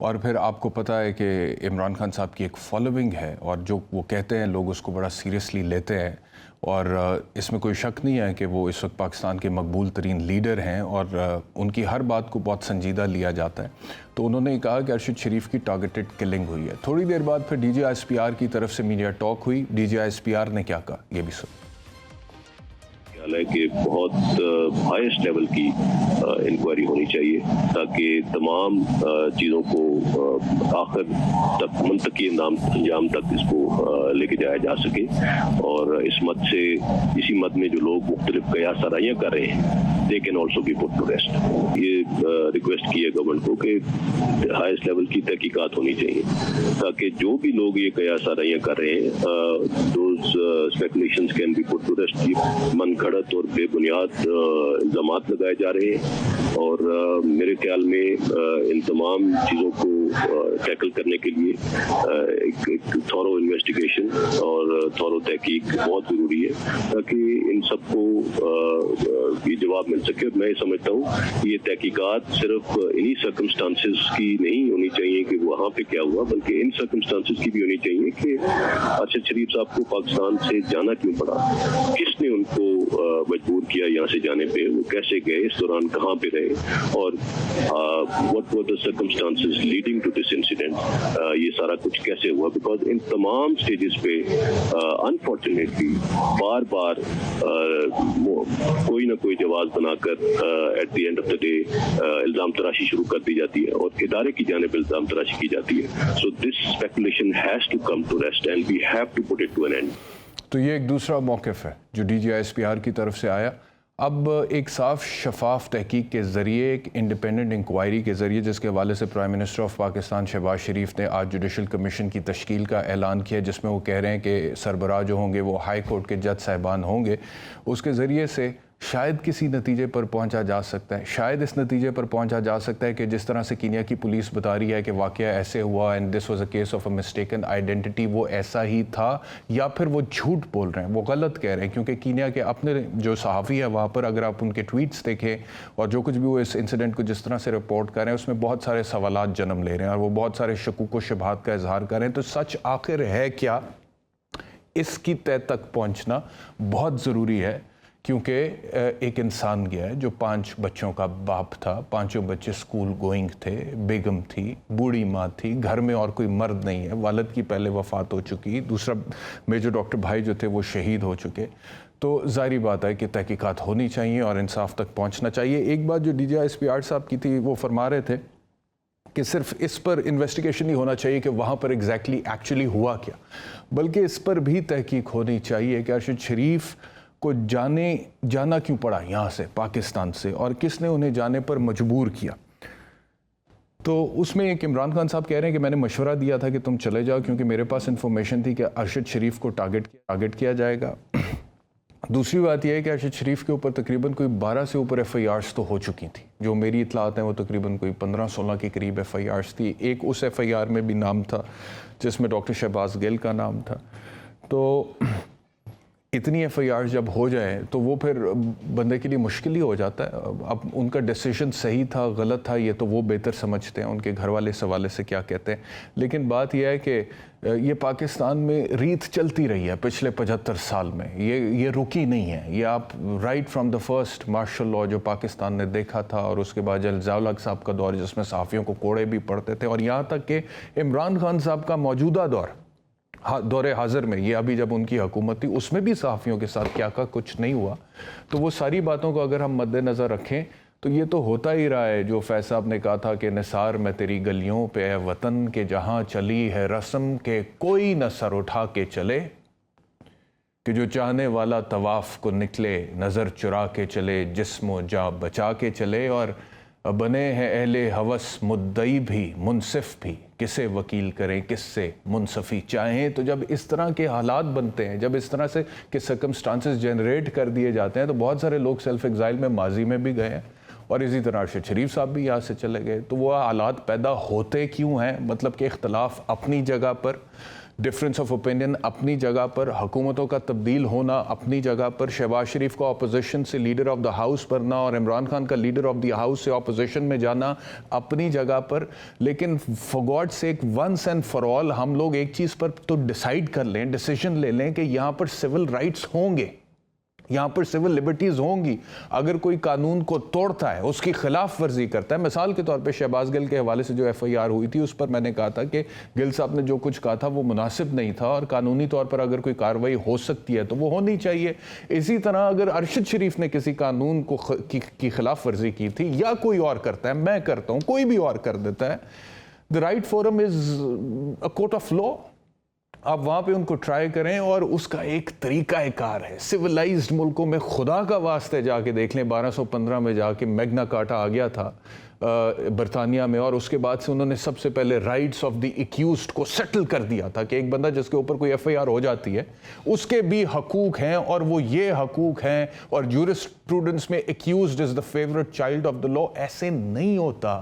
اور پھر آپ کو پتہ ہے کہ عمران خان صاحب کی ایک فالوئنگ ہے اور جو وہ کہتے ہیں لوگ اس کو بڑا سیریسلی لیتے ہیں، اور اس میں کوئی شک نہیں ہے کہ وہ اس وقت پاکستان کے مقبول ترین لیڈر ہیں اور ان کی ہر بات کو بہت سنجیدہ لیا جاتا ہے۔ تو انہوں نے کہا کہ ارشد شریف کی ٹارگیٹڈ کلنگ ہوئی ہے۔ تھوڑی دیر بعد پھر D G S P R کی طرف سے میڈیا ٹاک ہوئی۔ D G S P R نے کیا کہا یہ بھی سن۔ کہ بہت ہائیسٹ لیول کی انکوائری ہونی چاہیے تاکہ تمام چیزوں کو آخر تک منطقی انجام تک اس کو لے کے جایا جا سکے، اور اس مد سے اسی مد میں جو لوگ مختلف قیاس آرائیاں کر رہے ہیں they can also be put to rest۔ یہ ریکویسٹ کی ہے گورنمنٹ کو کہ ہائیسٹ لیول کی تحقیقات ہونی چاہیے تاکہ جو بھی لوگ یہ قیاس آرائیاں کر رہے ہیں those speculations can be put to rest. من گھڑت اور بے بنیاد الزامات لگائے جا رہے ہیں، اور میرے خیال میں ان تمام چیزوں کو ٹیکل کرنے کے لیے ایک تھورو انویسٹیگیشن اور تھورو تحقیق بہت ضروری ہے تاکہ ان سب کو یہ جواب مل سکے۔ میں سمجھتا ہوں یہ تحقیقات صرف انہی سرکمسٹانسز کی نہیں ہونی چاہیے کہ وہاں پہ کیا ہوا، بلکہ ان سرکمسٹانسز کی بھی ہونی چاہیے کہ ارشد شریف صاحب کو پاکستان سے جانا کیوں پڑا، کس نے ان کو مجبور کیا یہاں سے جانے پہ، وہ کیسے گئے، اس دوران کہاں پہ رہے، اور what were the circumstances leading to this incident، یہ سارا کچھ کیسے ہوا، بیکاز ان تمام سٹیجز پہ انفارچونیٹلی بار بار کوئی نہ کوئی جواز بنا کر at the end of the day الزام تراشی شروع کر دی جاتی ہے اور ادارے کی جانب الزام تراشی کی جاتی ہے۔ So this speculation has to come to rest and we have to put it to an end. تو یہ ایک دوسرا موقف ہے جو D G S P R کی طرف سے آیا۔ اب ایک صاف شفاف تحقیق کے ذریعے، ایک انڈیپینڈنٹ انکوائری کے ذریعے، جس کے حوالے سے prime minister of Pakistan Shehbaz Sharif نے آج جوڈیشل کمیشن کی تشکیل کا اعلان کیا، جس میں وہ کہہ رہے ہیں کہ سربراہ جو ہوں گے وہ ہائی کورٹ کے جج صاحبان ہوں گے۔ اس کے ذریعے سے شاید کسی نتیجے پر پہنچا جا سکتا ہے، شاید اس نتیجے پر پہنچا جا سکتا ہے کہ جس طرح سے کینیا کی پولیس بتا رہی ہے کہ واقعہ ایسے ہوا and this was a case of a mistaken identity, وہ ایسا ہی تھا، یا پھر وہ جھوٹ بول رہے ہیں، وہ غلط کہہ رہے ہیں، کیونکہ کینیا کے اپنے جو صحافی ہے وہاں پر اگر آپ ان کے ٹویٹس دیکھیں اور جو کچھ بھی وہ اس انسیڈنٹ کو جس طرح سے رپورٹ کر رہے ہیں اس میں بہت سارے سوالات جنم لے رہے ہیں اور وہ بہت سارے شکوک و شبہات کا اظہار کر رہے ہیں۔ تو سچ آخر ہے کیا، اس کی تہ تک پہنچنا بہت ضروری ہے، کیونکہ ایک انسان گیا ہے جو 5 بچوں کا باپ تھا، 5 بچے اسکول گوئنگ تھے، بیگم تھی، بوڑھی ماں تھی، گھر میں اور کوئی مرد نہیں ہے، والد کی پہلے وفات ہو چکی، دوسرا میجر ڈاکٹر بھائی جو تھے وہ شہید ہو چکے۔ تو ظاہری بات ہے کہ تحقیقات ہونی چاہیے اور انصاف تک پہنچنا چاہیے۔ ایک بات جو D G S P R صاحب کی تھی، وہ فرما رہے تھے کہ صرف اس پر انویسٹیگیشن نہیں ہونا چاہیے کہ وہاں پر ایگزیکٹلی ایکچولی ہوا کیا، بلکہ اس پر بھی تحقیق ہونی چاہیے کہ ارشد شریف کو جانا کیوں پڑا یہاں سے، پاکستان سے، اور کس نے انہیں جانے پر مجبور کیا۔ تو اس میں ایک عمران خان صاحب کہہ رہے ہیں کہ میں نے مشورہ دیا تھا کہ تم چلے جاؤ کیونکہ میرے پاس انفارمیشن تھی کہ ارشد شریف کو ٹارگٹ کیا جائے گا۔ دوسری بات یہ ہے کہ ارشد شریف کے اوپر تقریباً کوئی 12 سے اوپر ایف آئی آرز تو ہو چکی تھیں، جو میری اطلاعات ہیں وہ تقریباً کوئی 15-16 کے قریب ایف آئی آرز تھی۔ ایک اس ایف آئی آر میں بھی نام تھا جس میں ڈاکٹر شہباز گل کا نام تھا۔ تو اتنی ایف آئی آر جب ہو جائے تو وہ پھر بندے کے لیے مشکل ہی ہو جاتا ہے۔ اب ان کا ڈیسیجن صحیح تھا غلط تھا یہ تو وہ بہتر سمجھتے ہیں، ان کے گھر والے اس حوالے سے کیا کہتے ہیں، لیکن بات یہ ہے کہ یہ پاکستان میں ریت چلتی رہی ہے پچھلے 75 سال میں، یہ رکی نہیں ہے۔ یہ آپ right from the first martial law جو پاکستان نے دیکھا تھا، اور اس کے بعد ضیاء الحق صاحب کا دور جس میں صحافیوں کو کوڑے بھی پڑتے تھے، اور یہاں تک کہ عمران خان صاحب کا موجودہ دور حاضر میں، یہ ابھی جب ان کی حکومت تھی، اس میں بھی صحافیوں کے ساتھ کیا کچھ نہیں ہوا۔ تو وہ ساری باتوں کو اگر ہم مد نظر رکھیں تو یہ تو ہوتا ہی رہا ہے جو فیض صاحب نے کہا تھا کہ نثار میں تیری گلیوں پہ اے وطن کے جہاں چلی ہے رسم کے کوئی نہ سر اٹھا کے چلے، کہ جو چاہنے والا طواف کو نکلے نظر چرا کے چلے، جسم و جاں بچا کے چلے، اور بنے ہیں اہل ہوس مدعی بھی منصف بھی، کسے وکیل کریں کس سے منصفی چاہیں۔ تو جب اس طرح کے حالات بنتے ہیں، جب اس طرح سے کہ سرکمسٹانسز جنریٹ کر دیے جاتے ہیں، تو بہت سارے لوگ سیلف ایگزائل میں ماضی میں بھی گئے ہیں، اور اسی طرح ارشد شریف صاحب بھی یہاں سے چلے گئے۔ تو وہ حالات پیدا ہوتے کیوں ہیں؟ مطلب کہ اختلاف اپنی جگہ پر، ڈفرینس آف اوپینین اپنی جگہ پر, حکومتوں کا تبدیل ہونا اپنی جگہ پر, شہباز شریف کو اپوزیشن سے لیڈر آف دا ہاؤس بننا اور عمران خان کا لیڈر آف دی ہاؤس سے اپوزیشن میں جانا اپنی جگہ پر. لیکن for God sake once and for all ہم لوگ ایک چیز پر تو ڈیسائیڈ کر لیں, ڈیسیژن لے لیں کہ یہاں پر سول رائٹس ہوں گے, یہاں پر سول لبرٹیز ہوں گی. اگر کوئی قانون کو توڑتا ہے, اس کی خلاف ورزی کرتا ہے, مثال کے طور پہ شہباز گل کے حوالے سے جو ایف آئی آر ہوئی تھی اس پر میں نے کہا تھا کہ گل صاحب نے جو کچھ کہا تھا وہ مناسب نہیں تھا اور قانونی طور پر اگر کوئی کارروائی ہو سکتی ہے تو وہ ہونی چاہیے. اسی طرح اگر ارشد شریف نے کسی قانون کی خلاف ورزی کی تھی یا کوئی اور کرتا ہے, میں کرتا ہوں, کوئی بھی اور کر دیتا ہے, the right forum is a court of law. آپ وہاں پہ ان کو ٹرائی کریں اور اس کا ایک طریقہ کار ہے. سویلائزڈ ملکوں میں خدا کا واسطے جا کے دیکھ لیں, 1215 میں جا کے میگنا کارٹا آ گیا تھا برطانیہ میں, اور اس کے بعد سے انہوں نے سب سے پہلے رائٹس آف دی ایکیوزڈ کو سیٹل کر دیا تھا کہ ایک بندہ جس کے اوپر کوئی ایف آئی آر ہو جاتی ہے اس کے بھی حقوق ہیں اور وہ یہ حقوق ہیں, اور جورسپروڈنس میں accused is the favourite child of the لا. ایسے نہیں ہوتا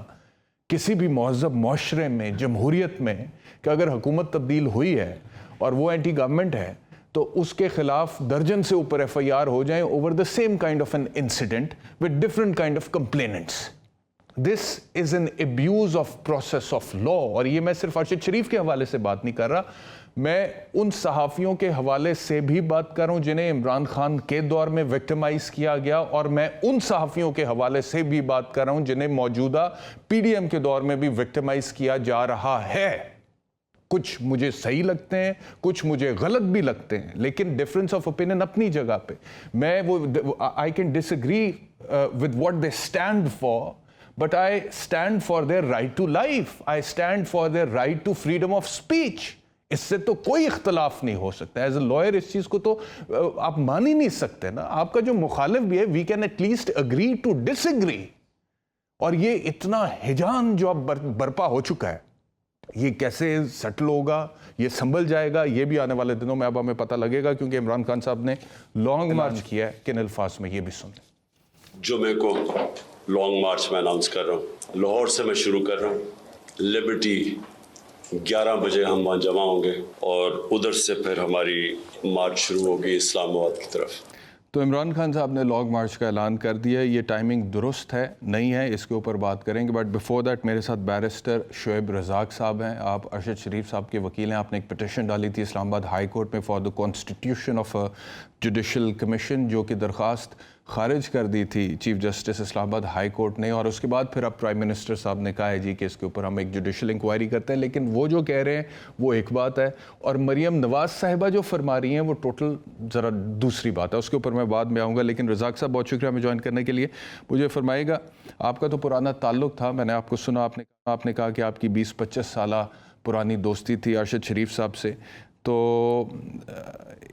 کسی بھی مہذب معاشرے میں, جمہوریت میں, کہ اگر حکومت تبدیل ہوئی ہے اور وہ اینٹی گورنمنٹ ہے تو اس کے خلاف درجن سے اوپر ایف آئی آر ہو جائیں over the same kind of an incident with different kind of complainants. This is an abuse of process of law. اور یہ میں صرف ارشد شریف کے حوالے سے بات نہیں کر رہا, میں ان صحافیوں کے حوالے سے بھی بات کر رہا ہوں جنہیں عمران خان کے دور میں وکٹمائز کیا گیا, اور میں ان صحافیوں کے حوالے سے بھی بات کر رہا ہوں جنہیں موجودہ پی ڈی ایم کے دور میں بھی وکٹمائز کیا جا رہا ہے. کچھ مجھے صحیح لگتے ہیں, کچھ مجھے غلط بھی لگتے ہیں, لیکن ڈفرینس آف اوپینین اپنی جگہ پہ. میں I can disagree with what they stand for, but I stand for their right to life. I stand for their right to freedom of speech. اس سے تو کوئی اختلاف نہیں ہو سکتا. ایز اے لائر اس چیز کو تو آپ مان ہی نہیں سکتے نا. آپ کا جو مخالف بھی ہے, we can at least agree to disagree. اور یہ اتنا ہجان جو اب برپا ہو چکا ہے, یہ کیسے سیٹل ہوگا, یہ سنبھل جائے گا, یہ بھی آنے والے دنوں میں اب ہمیں پتہ لگے گا, کیونکہ عمران خان صاحب نے لانگ مارچ کیا ہے. کن الفاظ میں یہ بھی سن لیں. جمعے کو لانگ مارچ میں اناؤنس کر رہا ہوں, لاہور سے میں شروع کر رہا ہوں. لبرٹی 11 بجے ہم وہاں جمع ہوں گے اور ادھر سے پھر ہماری مارچ شروع ہوگی اسلام آباد کی طرف. تو عمران خان صاحب نے لانگ مارچ کا اعلان کر دیا. یہ ٹائمنگ درست ہے نہیں ہے اس کے اوپر بات کریں گے, بٹ بیفور دیٹ میرے ساتھ بیرسٹر شعیب رزاق صاحب ہیں. آپ ارشد شریف صاحب کے وکیل ہیں. آپ نے ایک پٹیشن ڈالی تھی اسلام آباد ہائی کورٹ میں for the constitution of judicial commission, جو کہ درخواست خارج کر دی تھی چیف جسٹس اسلام آباد ہائی کورٹ نے, اور اس کے بعد پھر اب پرائم منسٹر صاحب نے کہا ہے جی کہ اس کے اوپر ہم ایک جوڈیشل انکوائری کرتے ہیں. لیکن وہ جو کہہ رہے ہیں وہ ایک بات ہے, اور مریم نواز صاحبہ جو فرما رہی ہیں وہ ٹوٹل ذرا دوسری بات ہے. اس کے اوپر میں بعد میں آؤں گا. لیکن رزاق صاحب بہت شکریہ ہمیں جوائن کرنے کے لیے. مجھے فرمائے گا, آپ کا تو پرانا تعلق تھا, میں نے آپ کو سنا, آپ نے کہا کہ آپ کی 20-25 سالہ پرانی دوستی تھی ارشد شریف صاحب سے. تو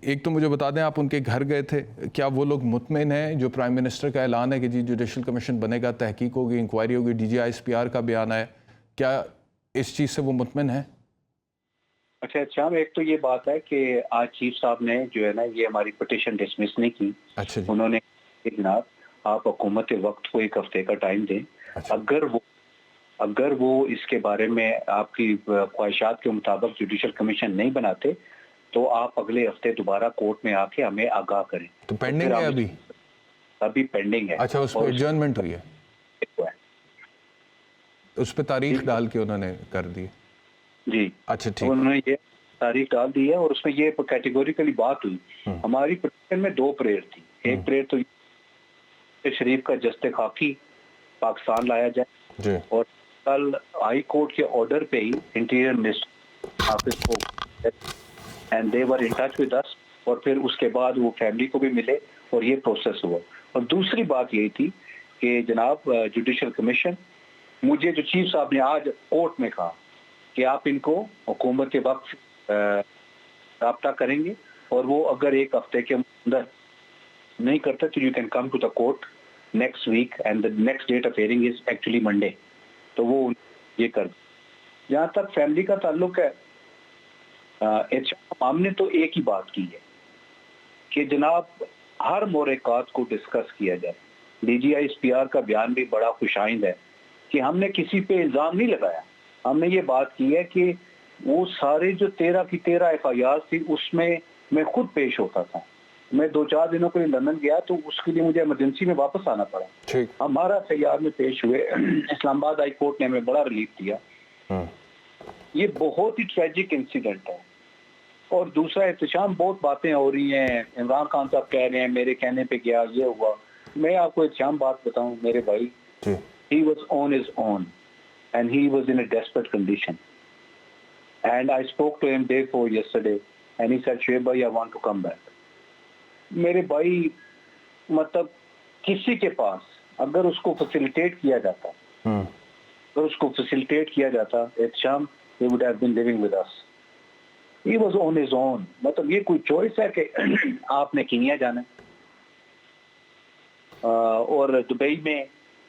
ایک تو مجھے بتا دیں, آپ ان کے گھر گئے تھے, کیا وہ لوگ مطمئن ہیں جو پرائم منسٹر کا اعلان ہے کہ جی جوڈیشل کمیشن بنے گا, تحقیق ہوگی, انکوائری ہوگی, D G I S P R کا بیان ہے, کیا اس چیز سے وہ مطمئن ہیں؟ اچھا شام, ایک تو یہ بات ہے کہ آج چیف صاحب نے جو ہے نا یہ ہماری پٹیشن ڈسمس نہیں کی. اچھا جی. انہوں نے جناب آپ حکومت وقت کو 1 ہفتے کا ٹائم دیں. اگر وہ اس کے بارے میں آپ کی خواہشات کے مطابق جوڈیشل کمیشن نہیں بناتے تو آپ اگلے ہفتے دوبارہ کورٹ میں آ کے ہمیں آگاہ کریں. تو پینڈنگ ہے ابھی پینڈنگ ہے. اچھا, اس پہ ایڈجرنمنٹ ہوئی ہے, اس پہ تاریخ ڈال کے انہوں نے کر دی جی. اچھا ٹھیک, انہوں نے یہ تاریخ ڈال دی ہے اور اس میں یہ کیٹیگوریکلی بات ہوئی. ہماری پٹیشن میں 2 پریئر تھی. ایک پریئر تو شریف کا جستے خاکی پاکستان لایا جائے جی, اور کل ہائی کورٹ کے آرڈر پہ ہی انٹیریئر منسٹر آفس کو and they were in touch with us, اور پھر اس کے بعد وہ فیملی کو بھی ملے اور یہ پروسیس ہوا. اور دوسری بات یہی تھی کہ جناب جوڈیشل کمیشن, مجھے جو چیف صاحب نے آج کورٹ میں کہا کہ آپ ان کو حکومت کے وقت رابطہ کریں گے, اور وہ اگر 1 ہفتے کے اندر نہیں کرتے تو you can come to the court next week and the next date of hearing is actually Monday. تو وہ یہ کر دیں. جہاں تک فیملی کا تعلق ہے, ہم نے تو ایک ہی بات کی ہے کہ جناب ہر مورکات کو ڈسکس کیا جائے. D G I S P R کا بیان بھی بڑا خوش آئند ہے کہ ہم نے کسی پہ الزام نہیں لگایا. ہم نے یہ بات کی ہے کہ وہ سارے جو 13 کی 13 FIR تھی اس میں میں خود پیش ہوتا تھا. میں 2-4 دنوں کے لیے لندن گیا تو اس کے لیے مجھے ایمرجنسی میں واپس آنا پڑا. ہمارا FIR میں پیش ہوئے. اسلام آباد ہائی کورٹ نے ہمیں بڑا ریلیف دیا. یہ بہت ہی ٹریجک انسیڈنٹ ہے. اور دوسرا احتشام بہت باتیں ہو رہی ہیں, عمران خان صاحب کہہ رہے ہیں میرے کہنے پہ گیا یہ ہوا. میں آپ کو احتشام بات بتاؤں میرے بھائی, he was on his own and he was in a desperate condition and I spoke to him day before yesterday and he said Shoaib bhai I want to come back. میرے بھائی مطلب کسی کے پاس اگر اس کو فیسیلیٹیٹ کیا جاتا Ehtesham he would have been living with us. He was on his own. مطلب یہ کوئی چوائس ہے کہ آپ نے کینیا جانا ہے. اور دبئی میں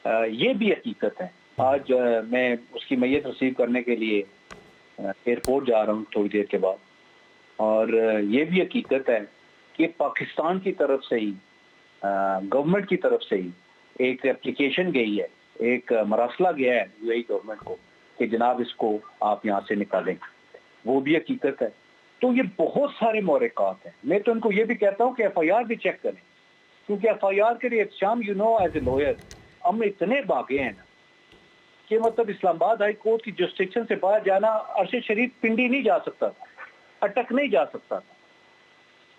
یہ بھی حقیقت ہے. آج میں اس کی میت ریسیو کرنے کے لیے ایئرپورٹ جا رہا ہوں تھوڑی دیر کے بعد, اور یہ بھی حقیقت ہے کہ پاکستان کی طرف سے ہی گورنمنٹ کی طرف سے ہی ایک اپلیکیشن گئی ہے, ایک مراسلہ گیا ہے UAE گورنمنٹ کو کہ جناب اس کو آپ یہاں سے نکالیں. وہ بھی حقیقت ہے. تو یہ بہت سارے محرکات ہیں. میں تو ان کو یہ بھی کہتا ہوں کہ FIR بھی چیک کریں, کیونکہ FIR کے لیے احتشام ایز اے لوئر ہم اتنے بھاگے ہیں نا کہ مطلب اسلام آباد ہائی کورٹ کی جسٹکشن سے باہر جانا, ارشد شریف پنڈی نہیں جا سکتا تھا, اٹک نہیں جا سکتا تھا.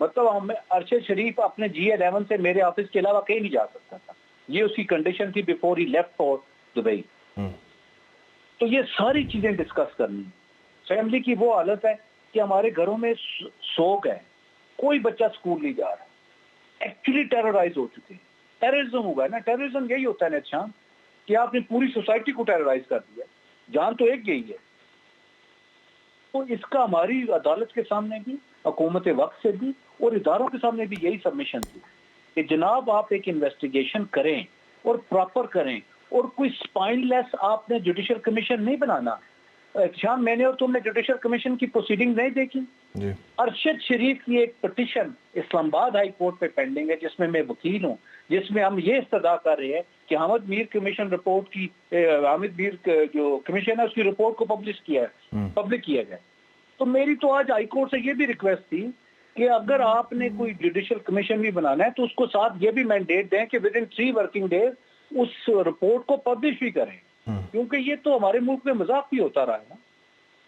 مطلب ارشد شریف اپنے G11 سے میرے آفس کے علاوہ کہیں نہیں جا سکتا تھا. یہ اس کی کنڈیشن تھی before he left for Dubai. تو یہ ساری چیزیں ڈسکس کرنی. فیملی کی وہ حالت ہے کہ ہمارے گھروں میں سوگ ہے, کوئی بچہ سکول نہیں جا رہا. ایکچولی ٹیررائز ہو چکے ہیں. ٹیررزم ہوا ہے نا. ٹیررزم یہی ہوتا ہے نا شام کہ آپ نے پوری سوسائٹی کو ٹیررائز کر دیا. جان تو ایک گئی ہے. تو اس کا ہماری عدالت کے سامنے بھی, حکومت وقت سے بھی اور اداروں کے سامنے بھی یہی سبمیشن تھی کہ جناب آپ ایک انویسٹیگیشن کریں اور پراپر کریں, اور کوئی سپائن لیس آپ نے جوڈیشل کمیشن نہیں بنانا. شام میں نے اور تم نے جوڈیشل کمیشن کی پروسیڈنگ نہیں دیکھی. ارشد شریف کی ایک پٹیشن اسلام آباد ہائی کورٹ پہ پینڈنگ ہے جس میں میں وکیل ہوں, جس میں ہم یہ استدعا کر رہے ہیں کہ حامد میر کمیشن رپورٹ کی, حامد میر جو کمیشن ہے اس کی رپورٹ کو پبلک کیا جائے. تو میری تو آج ہائی کورٹ سے یہ بھی ریکویسٹ تھی کہ اگر آپ نے کوئی جوڈیشل کمیشن بھی بنانا ہے تو اس کو ساتھ یہ بھی مینڈیٹ دیں کہ ود ان 3 ورکنگ ڈیز اس رپورٹ کو پبلش بھی کریں, کیونکہ یہ تو ہمارے ملک میں مذاق بھی ہوتا رہا ہے نا.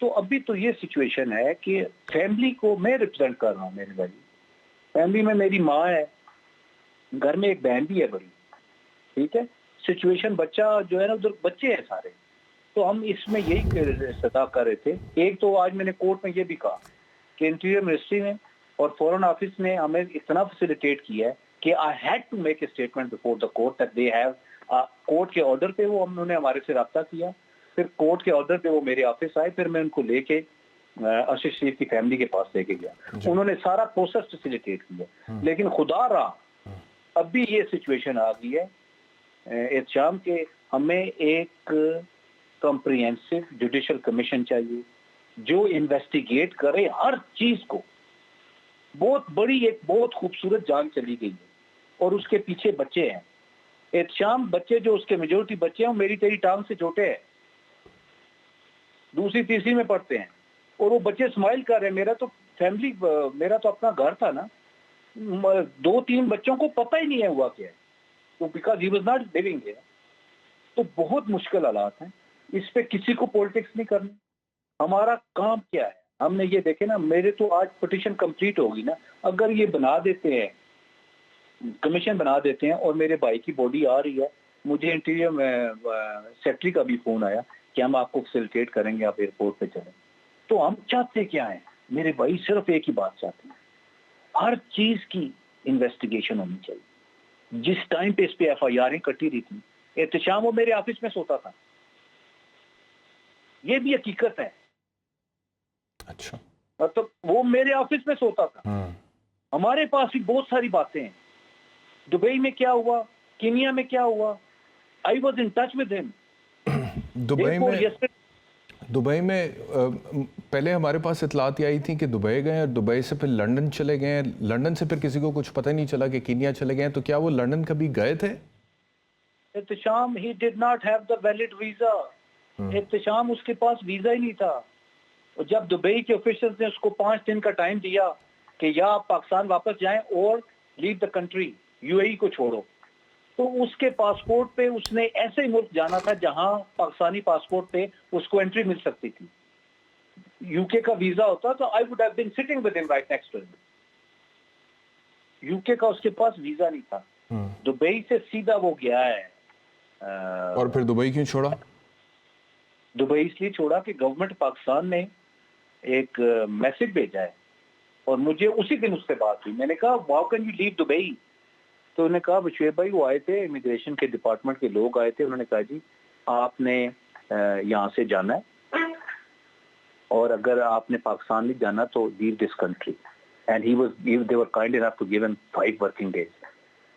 تو ابھی تو یہ سچویشن ہے کہ فیملی کو میں ریپرزینٹ کر رہا ہوں. میرے بھائی فیملی میں میری ماں ہے, گھر میں ایک بہن بھی ہے بڑی, ٹھیک ہے. سچویشن بچہ جو ہے نا ادھر بچے ہیں سارے, تو ہم اس میں یہی استدعا کر رہے تھے. ایک تو آج میں نے کورٹ میں یہ بھی کہا کہ انٹیریئر منسٹری نے اور فورن آفس نے ہمیں اتنا فیسیلیٹیٹ کیا ہے کہ I had to make a statement before the court that they have. کورٹ کے آرڈر پہ وہ انہوں نے ہمارے سے رابطہ کیا, پھر کورٹ کے آرڈر پہ وہ میرے آفس آئے, پھر میں ان کو لے کے ارشد شریف کی فیملی کے پاس لے کے گیا. انہوں نے سارا پروسیس فیسیلیٹیٹ کیا. لیکن خدا را ابھی یہ سچویشن آ گئی ہے احتشام کے ہمیں ایک کمپریہنسو جوڈیشل کمیشن چاہیے جو انویسٹیگیٹ کرے ہر چیز کو. بہت بڑی ایک بہت خوبصورت جان چلی گئی ہے اور اس کے پیچھے بچے ہیں. احتشام بچے جو اس کے میجورٹی بچے ہیں وہ میری تیری ٹانگ سے چھوٹے ہیں, 2ری 3ری میں پڑھتے ہیں, اور وہ بچے اسمائل کر رہے ہیں. میرا تو فیملی, میرا تو اپنا گھر تھا نا, 2-3 بچوں کو پتہ ہی نہیں ہے ہوا کیا ہے, تو because he was not living here. تو بہت مشکل حالات ہیں. اس پہ کسی کو پولیٹکس نہیں کرنی. ہمارا کام کیا ہے, ہم نے یہ دیکھے نا, میرے تو آج پٹیشن کمپلیٹ ہوگی نا, اگر یہ بنا دیتے ہیں کمیشن بنا دیتے ہیں اور میرے بھائی کی باڈی آ رہی ہے, مجھے انٹیریئر سیکٹری کا بھی فون آیا کہ ہم آپ کو فیسیلیٹیٹ کریں گے, آپ ایئرپورٹ پہ چلیں. تو ہم چاہتے کیا ہیں میرے بھائی, صرف ایک ہی بات چاہتے ہیں, ہر چیز کی انویسٹیگیشن ہونی چاہیے. جس ٹائم پہ اس پہ FIR کٹی رہی تھی, احتشام وہ میرے آفس میں سوتا تھا. یہ بھی حقیقت ہے. اچھا, مطلب وہ میرے آفس میں سوتا تھا. ہمارے پاس بھی بہت ساری باتیں ہیں. دبئی میں کیا ہوا, کینیا میں کیا ہوا, I was in touch with ہم. دبئی میں پہلے ہمارے پاس اطلاعات آئی تھی کہ دبئی گئے اور دبئی سے پھر لنڈن چلے گئے, لنڈن سے پھر کسی کو کچھ پتہ نہیں چلا کہ کینیا چلے گئے. تو کیا وہ لنڈن کبھی گئے تھے؟ Ehtesham he did not have the valid visa. Ehtesham اس کے پاس ویزا ہی نہیں تھا. اور جب دبئی کے آفیشلز نے اس کو 5 دن کا ٹائم دیا کہ یا آپ پاکستان واپس جائیں اور لیو دا کنٹری، یو اے ای کو چھوڑو، تو اس کے پاسپورٹ پہ اس نے ایسے ہی ملک جانا تھا جہاں پاکستانی پاسپورٹ پہ اس کو انٹری مل سکتی تھی. یو کے کا ویزا ہوتا تو I would have been sitting with him right next to him. U K کا اس کے پاس ویزا نہیں تھا. دبئی سے سیدھا وہ گیا ہے. اور پھر دبئی کیوں چھوڑا؟ دبئی اس لیے چھوڑا کہ گورنمنٹ پاکستان نے ایک میسج بھیجا ہے اور مجھے اسی دن اس سے بات ہوئی. میں نے کہا how can you leave Dubai? تو انہوں نے کہا بشیر بھائی وہ آئے تھے امیگریشن کے ڈپارٹمنٹ کے لوگ آئے تھے، انہوں نے کہا جی آپ نے یہاں سے جانا ہے اور اگر آپ نے پاکستان نہیں جانا تو leave this country. And they were kind enough to give him 5 working days.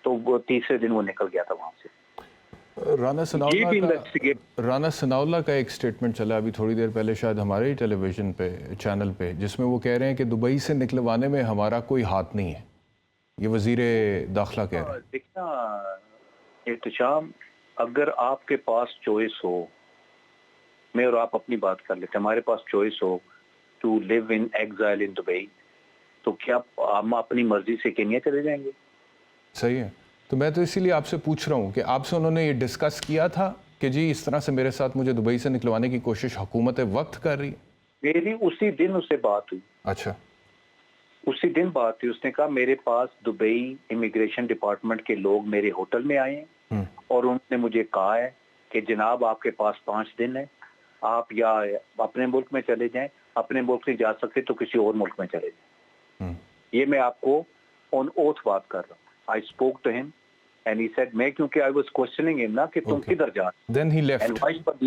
تو وہ تیسرے دن وہ نکل گیا تھا وہاں سے. رانا ثناء اللہ کا ایک سٹیٹمنٹ چلا ابھی تھوڑی دیر پہلے شاید ہمارے ہی ٹیلی ویژن پہ چینل پہ، جس میں وہ کہہ رہے ہیں کہ دبئی سے نکلوانے میں ہمارا کوئی ہاتھ نہیں ہے. یہ وزیر داخلہ کہہ رہے ہیں. دیکھنا احتشام، اگر آپ کے پاس چوائس ہو، میں اور آپ اپنی بات کر لیتے، ہمارے پاس چوائس ہو to leave in exile in Dubai, تو کیا ہم اپنی مرضی سے کینیا چلے جائیں گے؟ صحیح ہے. تو میں تو اسی لیے آپ سے پوچھ رہا ہوں کہ آپ سے انہوں نے یہ ڈسکس کیا تھا کہ جی اس طرح سے میرے ساتھ مجھے دبئی سے نکلوانے کی کوشش حکومت وقت کر رہی؟ میری اسی دن اس سے بات ہوئی. اچھا. اسی دن بات ہوئی. اس نے کہا میرے پاس دبئی امیگریشن ڈپارٹمنٹ کے لوگ میرے ہوٹل میں آئے ہیں اور انہوں نے مجھے کہا ہے کہ جناب آپ کے پاس 5 دن ہے، آپ یا اپنے ملک میں چلے جائیں، اپنے ملک نہیں جا سکتے تو کسی اور ملک میں چلے جائیں. یہ میں آپ کو آن اوتھ بات کر رہا ہوں. I spoke to him and he said میں کیونکہ I was questioning him نا کہ تم کدھر جا رہے. Then he left.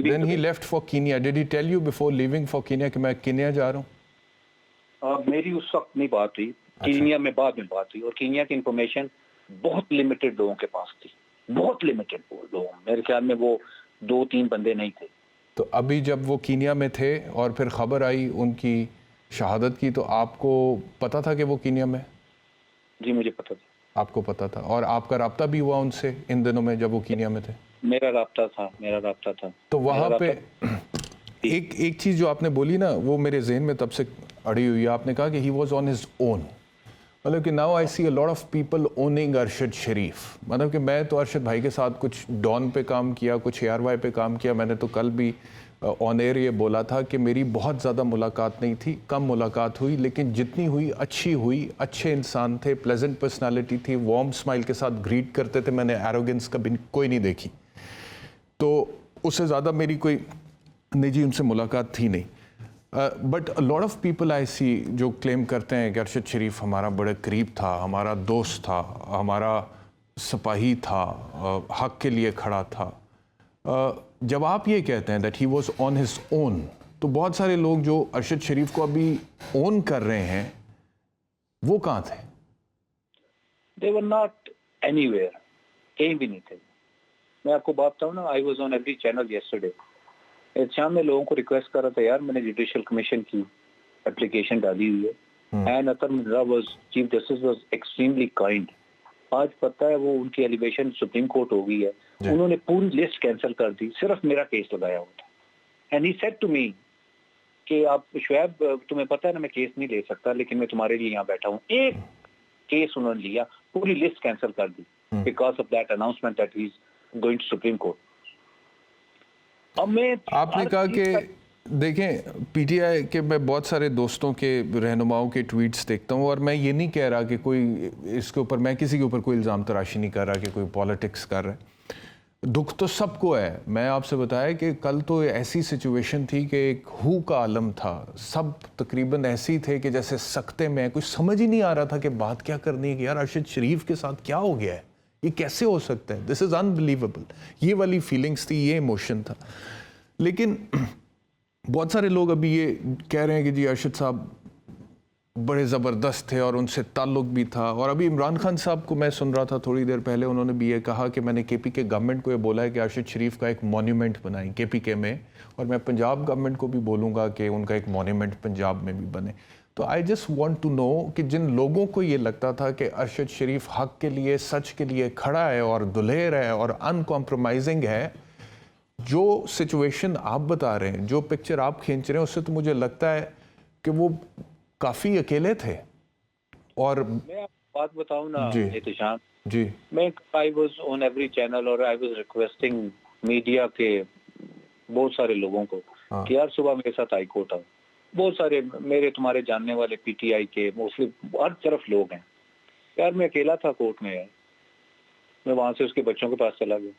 Then he left for Kenya. Did he tell you before leaving for Kenya کہ میں کینیا جا رہا ہوں؟ میری اس وقت نہیں بات ہوئی. کینیا میں بعد میں بات ہوئی اور کینیا کی انفارمیشن بہت لمیٹڈ لوگوں کے پاس تھی، بہت لمیٹڈ لوگ. میرے خیال میں وہ 2-3 بندے نہیں تھے. تو ابھی جب وہ کینیا میں تھے اور پھر خبر آئی ان کی شہادت کی، تو آپ کو پتا تھا کہ وہ کینیا میں؟ جی مجھے پتا تھا. آپ کو پتا تھا اور آپ کا رابطہ بھی ہوا ان سے ان دنوں میں جب وہ کینیا میں تھے؟ میرا رابطہ تھا. تو وہاں پہ ایک چیز جو آپ نے بولی نا وہ میرے ذہن میں تب سے اڑی ہوئی ہے. آپ نے کہا کہ he was on his own. مطلب کہ now I see a lot of people owning Arshad Sharif. مطلب کہ میں تو ارشد بھائی کے ساتھ کچھ ڈان پہ کام کیا، کچھ ARY پہ کام کیا. میں نے تو کل بھی آن ایئر یہ بولا تھا کہ میری بہت زیادہ ملاقات نہیں تھی، کم ملاقات ہوئی، لیکن جتنی ہوئی اچھی ہوئی. اچھے انسان تھے، پلیزنٹ پرسنالٹی تھی، وارم اسمائل کے ساتھ گریٹ کرتے تھے. میں نے ایروگنس کبھی کوئی نہیں دیکھی. تو اس سے زیادہ میری کوئی نجی ان سے ملاقات تھی نہیں. But lot of people I see جو کلیم کرتے ہیں کہ ارشد شریف ہمارا بڑے قریب تھا، ہمارا دوست تھا، ہمارا سپاہی تھا، حق کے لیے کھڑا تھا. جب آپ یہ کہتے ہیں that he was on his own, تو بہت سارے لوگ جو ارشد شریف کو ابھی اون کر رہے ہیں وہ کہاں تھے؟ They were not anywhere. کہیں بھی نہیں تھے. میں آپ کو بات بتاؤں نا، I was on every channel yesterday. شام میں لوگوں کو ریکویسٹ کر رہا تھا یار میں نے جوڈیشل کمیشن کی اپلیکیشن ڈالی ہوئی ہے. And Athar Mirza was chief justice was extremely kind. آج پتہ ہے وہ ان کی ایلیویشن سپریم کورٹ ہو گئی ہے. انہوں نے پوری لسٹ کینسل کر دی، صرف میرا کیس لگایا ہوا تھا. And he said to me کہ آپ شعیب تمہیں پتہ ہے نا میں کیس نہیں لے سکتا لیکن میں تمہارے لیے یہاں بیٹھا ہوں. ایک کیس انہوں نے لیا، پوری لسٹ کینسل کر دی because of that announcement that he is going to supreme court. آپ نے کہا کہ دیکھیں پی ٹی آئی کے میں بہت سارے دوستوں کے رہنماؤں کے ٹویٹس دیکھتا ہوں اور میں یہ نہیں کہہ رہا کہ کوئی اس کے اوپر میں کسی کے اوپر کوئی الزام تراشی نہیں کر رہا کہ کوئی پالیٹکس کر رہا ہے. دکھ تو سب کو ہے. میں آپ سے بتایا کہ کل تو ایسی سچویشن تھی کہ ایک ہو کا عالم تھا، سب تقریباً ایسے ہی تھے کہ جیسے سکتے میں کچھ سمجھ ہی نہیں آ رہا تھا کہ بات کیا کرنی ہے کہ یار ارشد شریف کے ساتھ کیا ہو گیا ہے، یہ کیسے ہو سکتا ہے، دس از انبلیویبل. یہ والی فیلنگس تھی، یہ ایموشن تھا. لیکن بہت سارے لوگ ابھی یہ کہہ رہے ہیں کہ جی ارشد صاحب بڑے زبردست تھے اور ان سے تعلق بھی تھا. اور ابھی عمران خان صاحب کو میں سن رہا تھا تھوڑی دیر پہلے، انہوں نے بھی یہ کہا کہ میں نے کے پی کے گورنمنٹ کو یہ بولا ہے کہ ارشد شریف کا ایک مونیومنٹ بنائیں کے پی کے میں، اور میں پنجاب گورنمنٹ کو بھی بولوں گا کہ ان کا ایک مونیومنٹ پنجاب میں بھی بنے. تو I just want to know کہ جن لوگوں کو یہ لگتا تھا کہ ارشد شریف حق کے لیے سچ کے لیے کھڑا ہے اور دلیر ہے اور ان کمپرومائزنگ ہے، جو سچویشن آپ بتا رہے ہیں، جو پکچر آپ کھینچ رہے ہیں، اس سے تو مجھے لگتا ہے کہ وہ کافی اکیلے تھے. اور میں آپ کو بات بتاؤں نا احتشام جی, میں I was on every channel اور آئی واز ریکویسٹنگ میڈیا کے بہت سارے لوگوں کو کہ یار صبح میرے ساتھ ہائی کورٹ آؤ. بہت سارے میرے تمہارے جاننے والے پی ٹی آئی کے موسٹلی ہر طرف لوگ ہیں. یار میں اکیلا تھا کورٹ میں, میں وہاں سے اس کے بچوں کے پاس چلا گیا.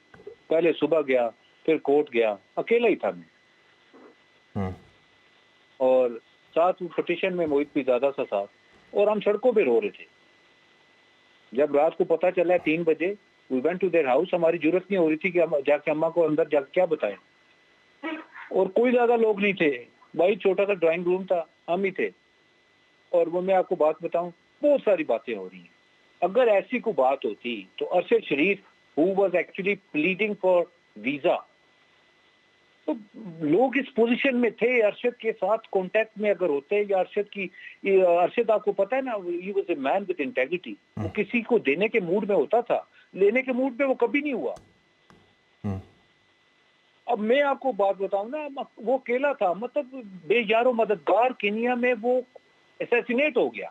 پہلے صبح گیا, پھر کورٹ گیا, اکیلا ہی تھا میں. اور ساتھ پٹیشن میں محیط بھی زیادہ سا ساتھ, اور ہم سڑکوں پہ رو رہے تھے. جب رات کو پتہ چلا 3 بجے we went to their house, ہماری ضرورت نہیں ہو رہی تھی کہ ہم جا کے اماں کو اندر جا کے کیا بتائیں, اور کوئی زیادہ لوگ نہیں تھے بھائی, چھوٹا سا ڈرائنگ روم تھا, ہم ہی تھے. اور وہ میں آپ کو بات بتاؤں, بہت ساری باتیں ہو رہی ہیں. اگر ایسی کوئی بات ہوتی تو ارشد شریف who was actually pleading for visa, تو لوگ اس پوزیشن میں تھے, ارشد کے ساتھ کانٹیکٹ میں اگر ہوتے, یا ارشد آپ کو پتا ہے نا, he was a man with integrity. وہ کسی کو دینے کے موڈ میں ہوتا تھا, لینے کے موڈ میں وہ کبھی نہیں ہوا. اب میں آپ کو بات بتاؤں نا, وہ اکیلا تھا, مطلب بے یار و مددگار کینیا میں وہ اسیسینیٹ ہو گیا.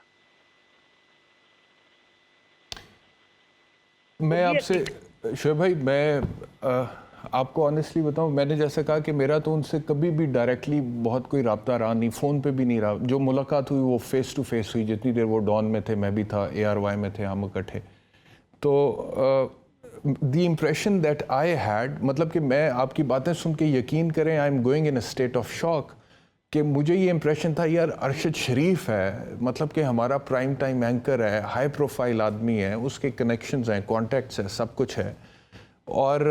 میں آپ سے شعیب بھائی, میں آپ کو آنیسٹلی بتاؤں, میں نے جیسے کہا کہ میرا تو ان سے کبھی بھی ڈائریکٹلی بہت کوئی رابطہ رہا نہیں, فون پہ بھی نہیں رہا. جو ملاقات ہوئی وہ فیس ٹو فیس ہوئی. جتنی دیر وہ ڈان میں تھے میں بھی تھا, ARY میں تھے, ہم اکٹھے. تو the impression that I had, مطلب کہ میں آپ کی باتیں سن کے یقین کریں, I am going in a state of shock, کہ مجھے یہ امپریشن تھا یار ارشد شریف ہے, مطلب کہ ہمارا پرائم ٹائم اینکر ہے, ہائی پروفائل آدمی ہے, اس کے کنیکشنز ہیں, کانٹیکٹس ہیں, سب کچھ ہے, اور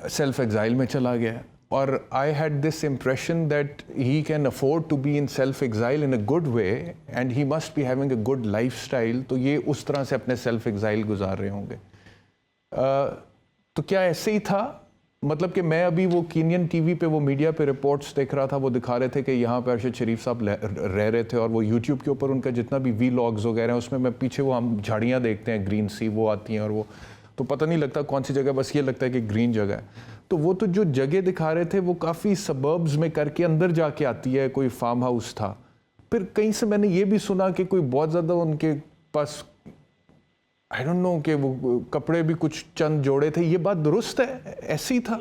سیلف ایگزائل میں چلا گیا. اور I had this impression that he can afford to be in self exile in a good way, and he must be having a good lifestyle. تو یہ اس طرح سے اپنے سیلف ایگزائل گزار رہے ہوں گے. تو کیا ایسے ہی تھا؟ مطلب کہ میں ابھی وہ کینین ٹی وی پہ وہ میڈیا پہ رپورٹس دیکھ رہا تھا, وہ دکھا رہے تھے کہ یہاں پہ ارشد شریف صاحب رہ رہے تھے, اور وہ یوٹیوب کے اوپر ان کا جتنا بھی وی لاگز وغیرہ ہیں اس میں پیچھے وہ ہم جھاڑیاں دیکھتے ہیں گرین سی, وہ آتی ہیں, اور وہ تو پتہ نہیں لگتا کون سی جگہ, بس یہ لگتا ہے کہ گرین جگہ ہے. تو وہ تو جو جگہ دکھا رہے تھے وہ کافی سبربز میں کر کے اندر جا کے آتی ہے, کوئی فارم ہاؤس تھا. پھر کہیں سے میں نے یہ بھی سنا کہ کوئی بہت زیادہ ان کے پاس آئی ڈونٹ نو کہ وہ کپڑے بھی کچھ چند جوڑے تھے. یہ بات درست ہے, ایسے ہی تھا؟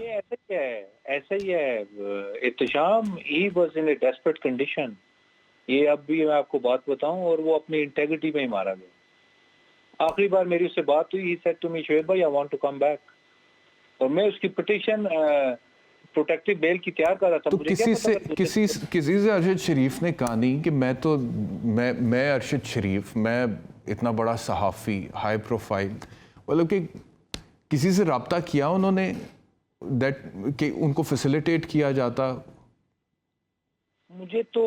ایسا ہی ہے Ehtisham. He was in a desperate condition. یہ اب بھی میں آپ کو بات بتاؤں, اور وہ اپنی انٹیگریٹی میں ہی مارا گیا. آخری بار میری اس سے بات ہوئی, he said to me, Shoaib بھائی I want to come back, اور میں اس کی پٹیشن پروٹیکٹیو بیل کی تیار کر رہا تھا. تو کسی سے ارشد شریف نے کہا نہیں کہ میں ارشد شریف, میں اتنا بڑا صحافی, ہائی پروفائل, مطلب کہ کسی سے رابطہ کیا انہوں نے کہ ان کو فیسیلیٹیٹ کیا جاتا؟ مجھے تو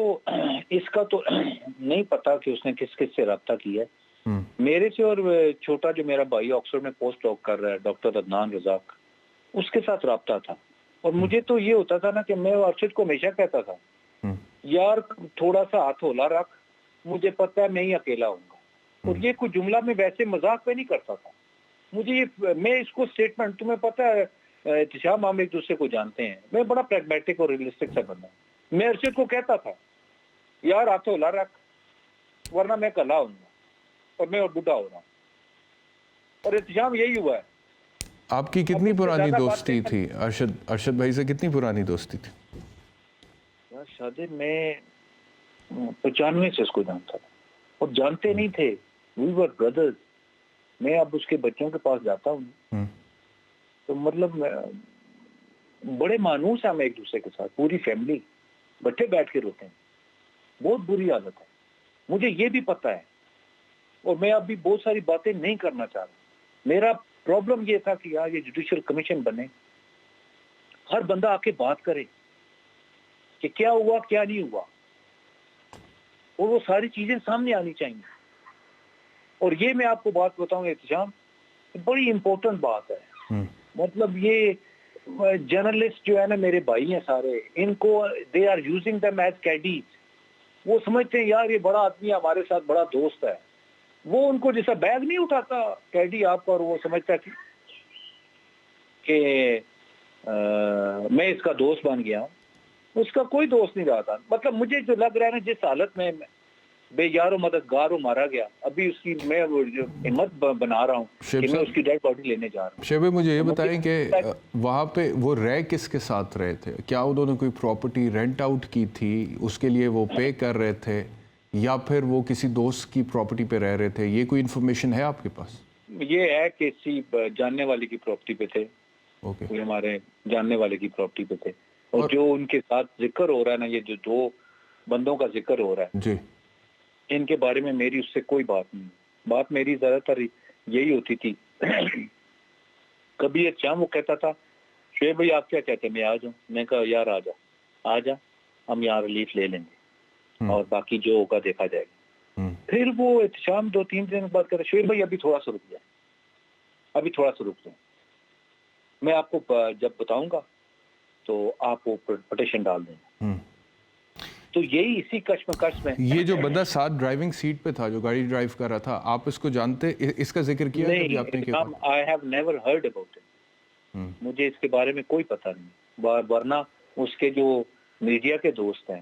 اس کا تو نہیں پتا کہ اس نے کس سے رابطہ کیا ہے. میرے سے اور چھوٹا جو میرا بھائی آکسفورڈ میں پوسٹ ڈاک کر رہا ہے, ڈاکٹر عدنان رزاق, اس کے ساتھ رابطہ تھا. اور مجھے تو یہ ہوتا تھا نا کہ میں ارشد کو ہمیشہ کہتا تھا یار تھوڑا سا ہاتھ ہولا رکھ, مجھے پتہ ہے میں ہی اکیلا ہوں گا. اور یہ کوئی جملہ میں ویسے مذاق پہ نہیں کرتا تھا. مجھے یہ, میں اس کو اسٹیٹمنٹ, تمہیں پتہ ہے احتشام, ہم ایک دوسرے کو جانتے ہیں, میں بڑا پریگمیٹک اور ریئلسٹک سا بندہ ہوں. میں ارشد کو کہتا تھا یار ہاتھ ہولا رکھ, ورنہ میں کلا ہوں گا اور میں اور بڈھا ہو رہا ہوں. اور احتشام یہی ہوا ہے. آپ کی کتنی پرانی دوستی تھی ارشد بھائی سے؟ کتنی پرانی دوستی تھی؟ شادی میں 95 سے اس کو جانتا تھا, اور جانتے نہیں تھے, وی ور بردرز. میں اب اس کے بچوں کے پاس جاتا ہوں تو مطلب بڑے مانوس ہیں ہم ایک دوسرے کے ساتھ, پوری فیملی. بچے بیٹھ کے روتے ہیں, بہت بری حالت ہے. مجھے یہ بھی پتہ ہے, اور میں اب بھی بہت ساری باتیں نہیں کرنا چاہ رہا. میرا پرابلم یہ تھا کہ یار یہ جوڈیشل کمیشن بنے, ہر بندہ آ کے بات کرے کہ کیا ہوا کیا نہیں ہوا, اور وہ ساری چیزیں سامنے آنی چاہیے. اور یہ میں آپ کو بات بتاؤں احتشام, بڑی امپورٹنٹ بات ہے. مطلب یہ جرنلسٹ جو ہے نا, میرے بھائی ہیں سارے, ان کو they are using them as cadres. وہ سمجھتے ہیں یار یہ بڑا آدمی ہے, ہمارے ساتھ بڑا دوست ہے. وہ ان کو جیسا بیگ نہیں اٹھاتا کیڈی آپ کا, اور وہ سمجھتا کہ میں اس کا دوست بن گیا ہوں. اس کا کوئی دوست نہیں رہا تھا. مطلب مجھے جو لگ رہا ہے نا جس حالت میں بے یار و مددگار وہ مارا گیا, ابھی اس کی میں ہمت بنا رہا ہوں کہ میں اس کی ڈیڈ باڈی لینے جا رہا ہوں. شیب بھائی مجھے یہ بتائیں کہ وہاں پہ وہ رہ کس کے ساتھ رہے تھے؟ کیا انہوں نے کوئی پراپرٹی رینٹ آؤٹ کی تھی, اس کے لیے وہ پے کر رہے تھے, یا پھر وہ کسی دوست کی پراپرٹی پہ رہ رہے تھے؟ یہ کوئی انفارمیشن ہے آپ کے پاس؟ یہ ہے کہ کسی جاننے والے کی پراپرٹی پہ تھے. اوکے. وہ ہمارے جاننے والے کی پراپرٹی پہ تھے. اور جو ان کے ساتھ ذکر ہو رہا ہے نا, یہ جو 2 بندوں کا ذکر ہو رہا ہے جی, ان کے بارے میں میری اس سے کوئی بات نہیں. بات میری زیادہ تر یہی ہوتی تھی, کبھی ایک شام وہ کہتا تھا شعیب بھائی آپ کیا کہتے ہیں میں آ جاؤں. میں کہا یار آ جا ہم یہاں ریلیف لے لیں گے اور باقی جو ہوگا دیکھا جائے گا. پھر وہ احتشام 2-3 دن بعد کہتا شعیب بھائی ابھی تھوڑا سا رک جائیں, ابھی تھوڑا سا رک جائیں, میں آپ کو جب بتاؤں گا تو آپ وہ پٹیشن ڈال دیں. تو یہی اسی کشمکش میں یہ جو بندہ ساتھ ڈرائیونگ سیٹ پہ تھا جو گاڑی ڈرائیو کر رہا تھا, آپ اس کو جانتے, اس کا ذکر کیا کبھی آپ نے؟ I have never heard about it. مجھے اس کے بارے میں کوئی پتہ نہیں, ورنہ اس کے جو میڈیا کے دوست ہیں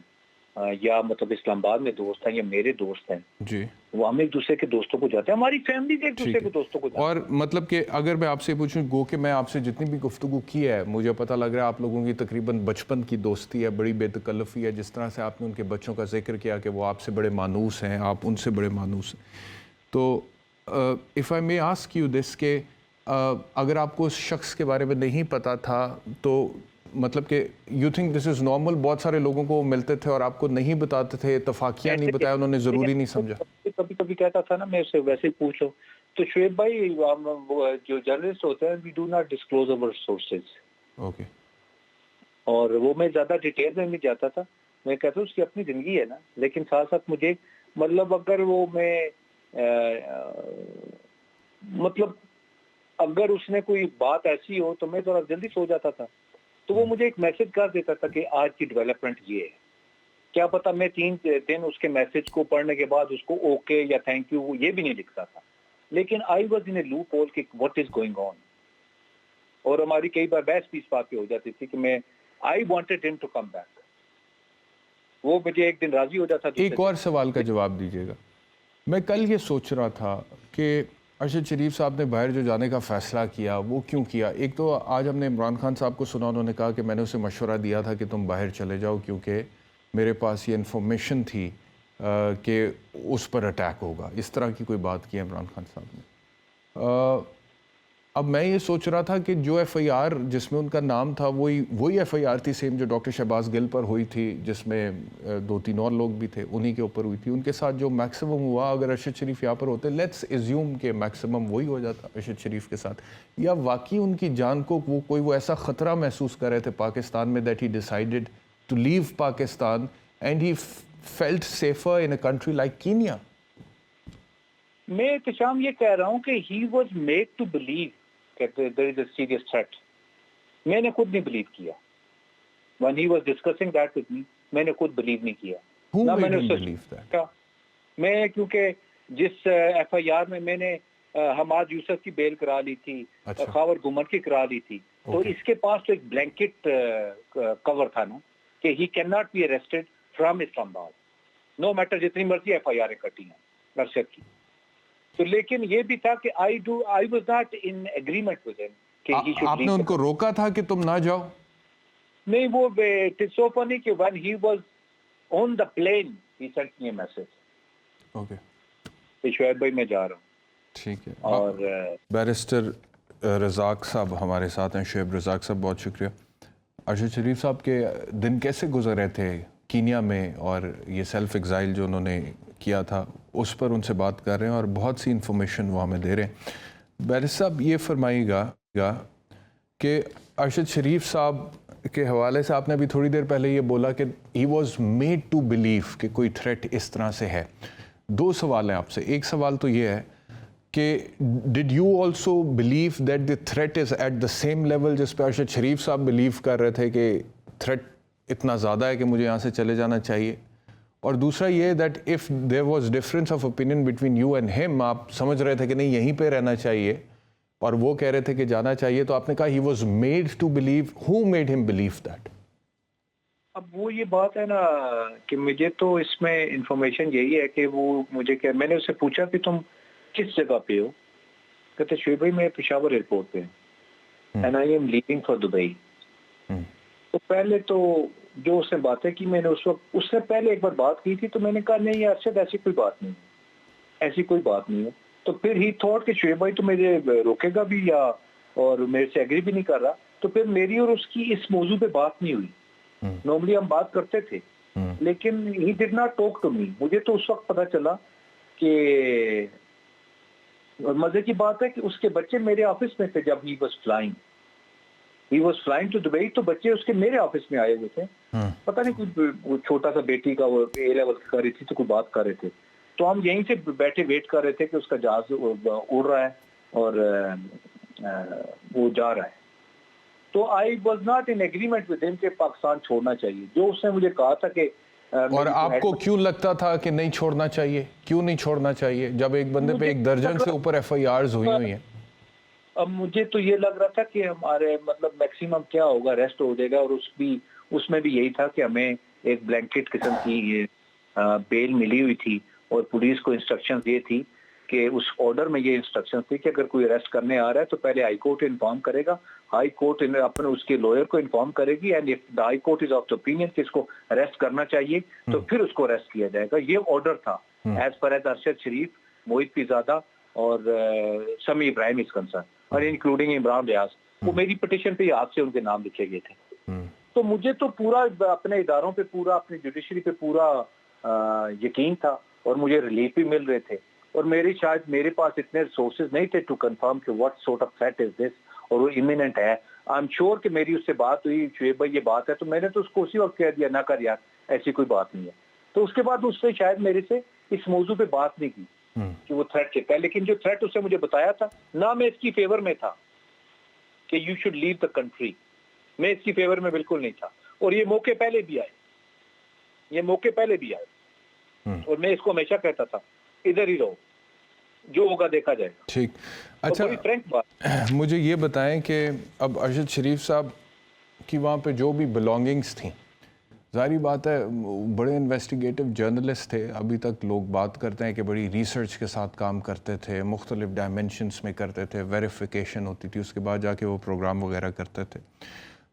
یا مطلب اسلام آباد میں دوست ہیں یا میرے دوست ہیں جی, وہ ہم ایک دوسرے کے دوستوں کو جاتے ہیں, ہماری فیملی ایک دوسرے کے دوستوں کو جاتے ہیں. اور مطلب کہ اگر میں آپ سے پوچھوں, گو کہ میں آپ سے جتنی بھی گفتگو کی ہے مجھے پتہ لگ رہا ہے آپ لوگوں کی تقریباً بچپن کی دوستی ہے, بڑی بے تکلفی ہے. جس طرح سے آپ نے ان کے بچوں کا ذکر کیا کہ وہ آپ سے بڑے مانوس ہیں, آپ ان سے بڑے مانوس ہیں, تو if I may ask you this کہ اگر آپ کو اس شخص کے بارے میں نہیں پتا تھا تو مطلب کہ you think this is normal? بہت سارے لوگوں کو ملتے تھے اور آپ کو نہیں بتاتے تھے, اتفاقیہ نہیں بتایا, انہوں نے ضروری نہیں سمجھا. کبھی کبھی کہتا تھا نا میں اسے ویسے ہی پوچھو تو شعیب بھائی جو جرنلسٹ ہوتے ہیں we do not disclose our sources. Okay. اور وہ میں زیادہ ڈیٹیل میں نہیں جاتا تھا, میں کہتا ہوں اس کی اپنی زندگی ہے نا, لیکن ساتھ ساتھ مجھے مطلب اگر وہ میں مطلب اگر اس نے کوئی بات ایسی ہو تو میں تھوڑا جلدی سو جاتا تھا, تو وہ مجھے ایک میسج کر دیتا تھا کہ آج کی ڈیولپمنٹ یہ ہے. کیا پتا میں 3 دن اس کے میسج کو پڑھنے کے بعد اس کو اوکے یا تھینک یو یہ بھی نہیں لکھتا تھا, لیکن I was in a loop whole کہ واٹ از گوئنگ آن. اور ہماری کئی بار بحث بھی اس بات پہ ہو جاتی تھی کہ میں آئی وانٹڈ ہم ٹو کم بیک, وہ مجھے ایک دن راضی ہو جاتا تھا. ایک اور سوال کا جواب دیجیے گا. میں کل یہ سوچ رہا تھا کہ ارشد شریف صاحب نے باہر جو جانے کا فیصلہ کیا وہ کیوں کیا؟ ایک تو آج ہم نے عمران خان صاحب کو سنا, انہوں نے کہا کہ میں نے اسے مشورہ دیا تھا کہ تم باہر چلے جاؤ کیونکہ میرے پاس یہ انفارمیشن تھی کہ اس پر اٹیک ہوگا. اس طرح کی کوئی بات کی عمران خان صاحب نے. اب میں یہ سوچ رہا تھا کہ جو ایف آئی آر جس میں ان کا نام تھا وہی ایف آئی آر تھی سیم جو ڈاکٹر شہباز گل پر ہوئی تھی, جس میں 2-3 اور لوگ بھی تھے, انہی کے اوپر ہوئی تھی. ان کے ساتھ جو میکسیمم ہوا, اگر ارشد شریف یہاں پر ہوتے, لیٹس ایزیوم کہ میکسیمم وہی ہو جاتا ارشد شریف کے ساتھ, یا واقعی ان کی جان کو وہ ایسا خطرہ محسوس کر رہے تھے پاکستان میں that he decided to leave Pakistan and he felt safer in a country like Kenya. میں احتشام یہ کہہ رہا ہوں کہ he was made to believe there is a serious threat. میں نے خود نہیں بلیو کیا. when he was discussing that with me, میں نے خود بلیو نہیں کیا. Who made him believe that? میں کیونکہ جس ایف آئی آر میں نے حماد یوسف کی بیل کرا لی تھی, خاور گمر کی کرا لی تھی, تو اس کے پاس تو ایک بلینکٹ کور تھا نا کہ he cannot be arrested from Islam Abad, no matter جتنی مرضی ایف آئی آر کٹی ہیں ارشد کی. تو لیکن یہ بھی تھا کہ I was not in agreement with him کہ he should leave. آپ نے ان کو روکا تھا کہ تم نہ جاؤ؟ نہیں, وہ it is so funny کہ when he was on the plane he sent me a message. Okay. کہ شعیب بھائی میں جا رہا ہوں. ٹھیک ہے. اور بیرسٹر رزاق صاحب ہمارے ساتھ ہیں. شعیب رزاق صاحب بہت شکریہ. ارشد شریف صاحب کے دن کیسے گزر رہے تھے کینیا میں, اور یہ سیلف ایگزائل جو انہوں نے کیا تھا اس پر ان سے بات کر رہے ہیں اور بہت سی انفارمیشن وہ ہمیں دے رہے ہیں. بیرسٹر صاحب یہ فرمائیے گا کہ ارشد شریف صاحب کے حوالے سے آپ نے ابھی تھوڑی دیر پہلے یہ بولا کہ he was made to believe کہ کوئی تھریٹ اس طرح سے ہے. 2 سوال ہیں آپ سے. ایک سوال تو یہ ہے کہ did you also believe that the threat is at the same level جس پہ ارشد شریف صاحب بلیو کر رہے تھے کہ تھریٹ اتنا زیادہ ہے کہ مجھے یہاں سے چلے جانا چاہیے؟ اور دوسرا یہ that if there was difference of opinion between you and ہم, آپ سمجھ رہے تھے کہ نہیں یہیں پہ رہنا چاہیے اور وہ کہہ رہے تھے کہ جانا چاہیے, تو آپ نے کہا he was made to believe. Who made him believe that? اب وہ یہ بات ہے نا کہ مجھے تو اس میں انفارمیشن یہی ہے کہ وہ مجھے کہ میں نے اسے پوچھا کہ تم کس جگہ پہ ہو، کہتے شعیب بھائی میں پشاور ایئرپورٹ پہ ہوں and I am leaving for Dubai. تو پہلے تو جو اس نے باتیں کی میں نے اس وقت اس سے پہلے ایک بار بات کی تھی تو میں نے کہا نہیں ارشد ایسی کوئی بات نہیں ہے، ایسی کوئی بات نہیں ہے. تو پھر ہی تھاٹ کہ شعیب بھائی تو مجھے روکے گا بھی یا اور میرے سے ایگری بھی نہیں کر رہا. تو پھر میری اور اس کی اس موضوع پہ بات نہیں ہوئی. نارملی ہم بات کرتے تھے لیکن he did not talk to me. مجھے تو اس وقت پتا چلا کہ مزے کی بات ہے کہ اس کے بچے میرے آفس میں تھے جب he was flying to Dubai. تو بچے اس کے میرے آفس میں آئے ہوئے تھے. پتہ نہیں کوئی چھوٹا سا بیٹی کا وہ اے لیول کر رہی تھی تو کوئی بات کر رہے تھے. تو ہم یہیں سے بیٹھے ویٹ کر رہے تھے کہ اس کا جہاز اڑ رہا ہے اور وہ جا رہا ہے. تو I was not in agreement with ہم کہ پاکستان چھوڑنا چاہیے. جو اس نے مجھے کہا تھا کہ اور آپ کو کیوں لگتا تھا کہ نہیں چھوڑنا چاہیے؟ کیوں نہیں چھوڑنا چاہیے جب ایک بندے پہ 1 درجن سے اوپر FIRs ہوئی ہیں؟ اب مجھے تو یہ لگ رہا تھا کہ ہمارے مطلب میکسیمم کیا ہوگا ریسٹ ہو جائے گا. اور اس میں بھی یہی تھا کہ ہمیں ایک بلینکٹ قسم کی بیل ملی ہوئی تھی اور پولیس کو انسٹرکشنز یہ تھی کہ اس آرڈر میں یہ انسٹرکشن تھی کہ اگر کوئی اریسٹ کرنے آ رہا ہے تو پہلے ہائی کورٹ انفارم کرے گا. ہائی کورٹ اپنے اس کے لوئر کو انفارم کرے گی and if the high court is of the opinion کہ اس کو اریسٹ کرنا چاہیے تو پھر اس کو اریسٹ کیا جائے گا. یہ آرڈر تھا ایز پر ایز ارشد شریف, موہت پیزادہ اور سمی ابراہیم از کنسرن اور انکلوڈنگ عمران ریاض. وہ میری پٹیشن پہ ہاتھ سے ان کے نام لکھے گئے تھے. تو مجھے تو پورا اپنے اداروں پہ پورا اپنی جوڈیشری پہ پورا یقین تھا اور مجھے ریلیف بھی مل رہے تھے. اور میرے پاس اتنے ریسورسز نہیں تھے ٹو کنفرم کہ what sort of threat is this اور وہ امییننٹ ہے. آئی ایم شیور کہ میری اس سے بات ہوئی شعیب بھائی یہ بات ہے تو میں نے تو اس کو اسی وقت کہہ دیا نہ کر یار ایسی کوئی بات نہیں ہے. تو اس کے بعد اس نے شاید میرے سے اس موضوع پہ بات نہیں کی کہ وہ تھریٹ کہتا ہے. لیکن جو تھریٹ اس نے مجھے بتایا تھا نہ میں اس کی فیور میں تھا کہ you should leave the country. میں اس کی فیور میں بالکل نہیں تھا. اور یہ موقع پہلے بھی آئے اور میں اس کو ہمیشہ کہتا تھا ادھر ہی رہو, جو ہوگا دیکھا جائے گا. ٹھیک, اچھا مجھے یہ بتائیں کہ اب ارشد شریف صاحب کی وہاں پہ جو بھی بلانگنگز تھیں, ظاہری بات ہے بڑے انویسٹیگیٹو جرنلسٹ تھے. ابھی تک لوگ بات کرتے ہیں کہ بڑی ریسرچ کے ساتھ کام کرتے تھے, مختلف ڈائمنشنز میں کرتے تھے, ویریفیکیشن ہوتی تھی, اس کے بعد جا کے وہ پروگرام وغیرہ کرتے تھے.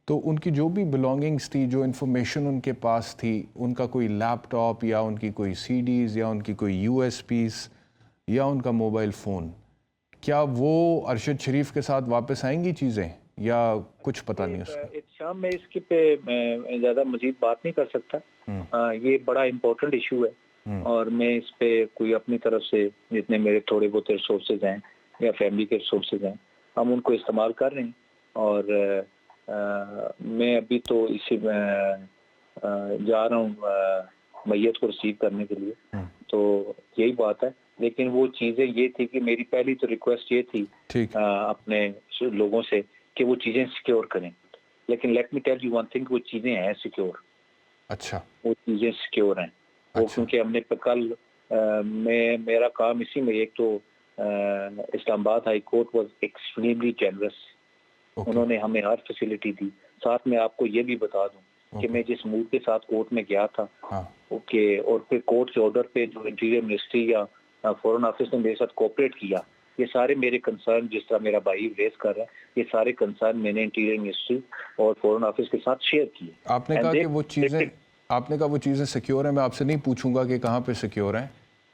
تو ان کی جو بھی بلانگنگز تھی, جو انفارمیشن ان کے پاس تھی, ان کا کوئی لیپ ٹاپ یا ان کی کوئی CDs یا ان کی کوئی USBs یا ان کا موبائل فون, کیا وہ ارشد شریف کے ساتھ واپس آئیں گی چیزیں یا کچھ پتہ نہیں اس کا؟ شام میں اس کے پہ میں زیادہ مزید بات نہیں کر سکتا. یہ بڑا امپورٹنٹ ایشو ہے اور میں اس پہ کوئی اپنی طرف سے جتنے میرے تھوڑے بہت ریسورسز ہیں یا فیملی کے ریسورسز ہیں ہم ان کو استعمال کر رہے ہیں. اور میں ابھی تو اسی جا رہا ہوں میت کو ریسیو کرنے کے لیے, تو یہی بات ہے. لیکن وہ چیزیں یہ تھی کہ میری پہلی تو ریکویسٹ یہ تھی اپنے لوگوں سے کہ وہ چیزیں سیکیور کریں. لیکن let me tell you one thing, وہ چیزیں ہیں سیکیور. اچھا, وہ چیزیں سیکیور ہیں. وہ کیونکہ ہم نے کل میرا کام اسی میں, ایک تو اسلام آباد high court was extremely generous. انہوں نے ہمیں ہر فیسلٹی دی. ساتھ میں آپ کو یہ بھی بتا دوں کہ میں جس موڈ کے ساتھ کورٹ میں گیا تھا اور پھر کورٹ کے آرڈر پہ جو انٹیریئر منسٹری یا فورن آفس نے میرے ساتھ کوپریٹ کیا, یہ سارے میرے کنسرن جس طرح میرا بھائی ریز کر رہا ہے, یہ سارے کنسرن میں نے انٹیریئر منسٹری اور فورن آفس کے ساتھ شیئر کیے. آپ نے کہا کہ وہ چیزیں سیکیور ہیں. میں آپ سے نہیں پوچھوں گا کہ کہاں پہ سیکیور ہیں,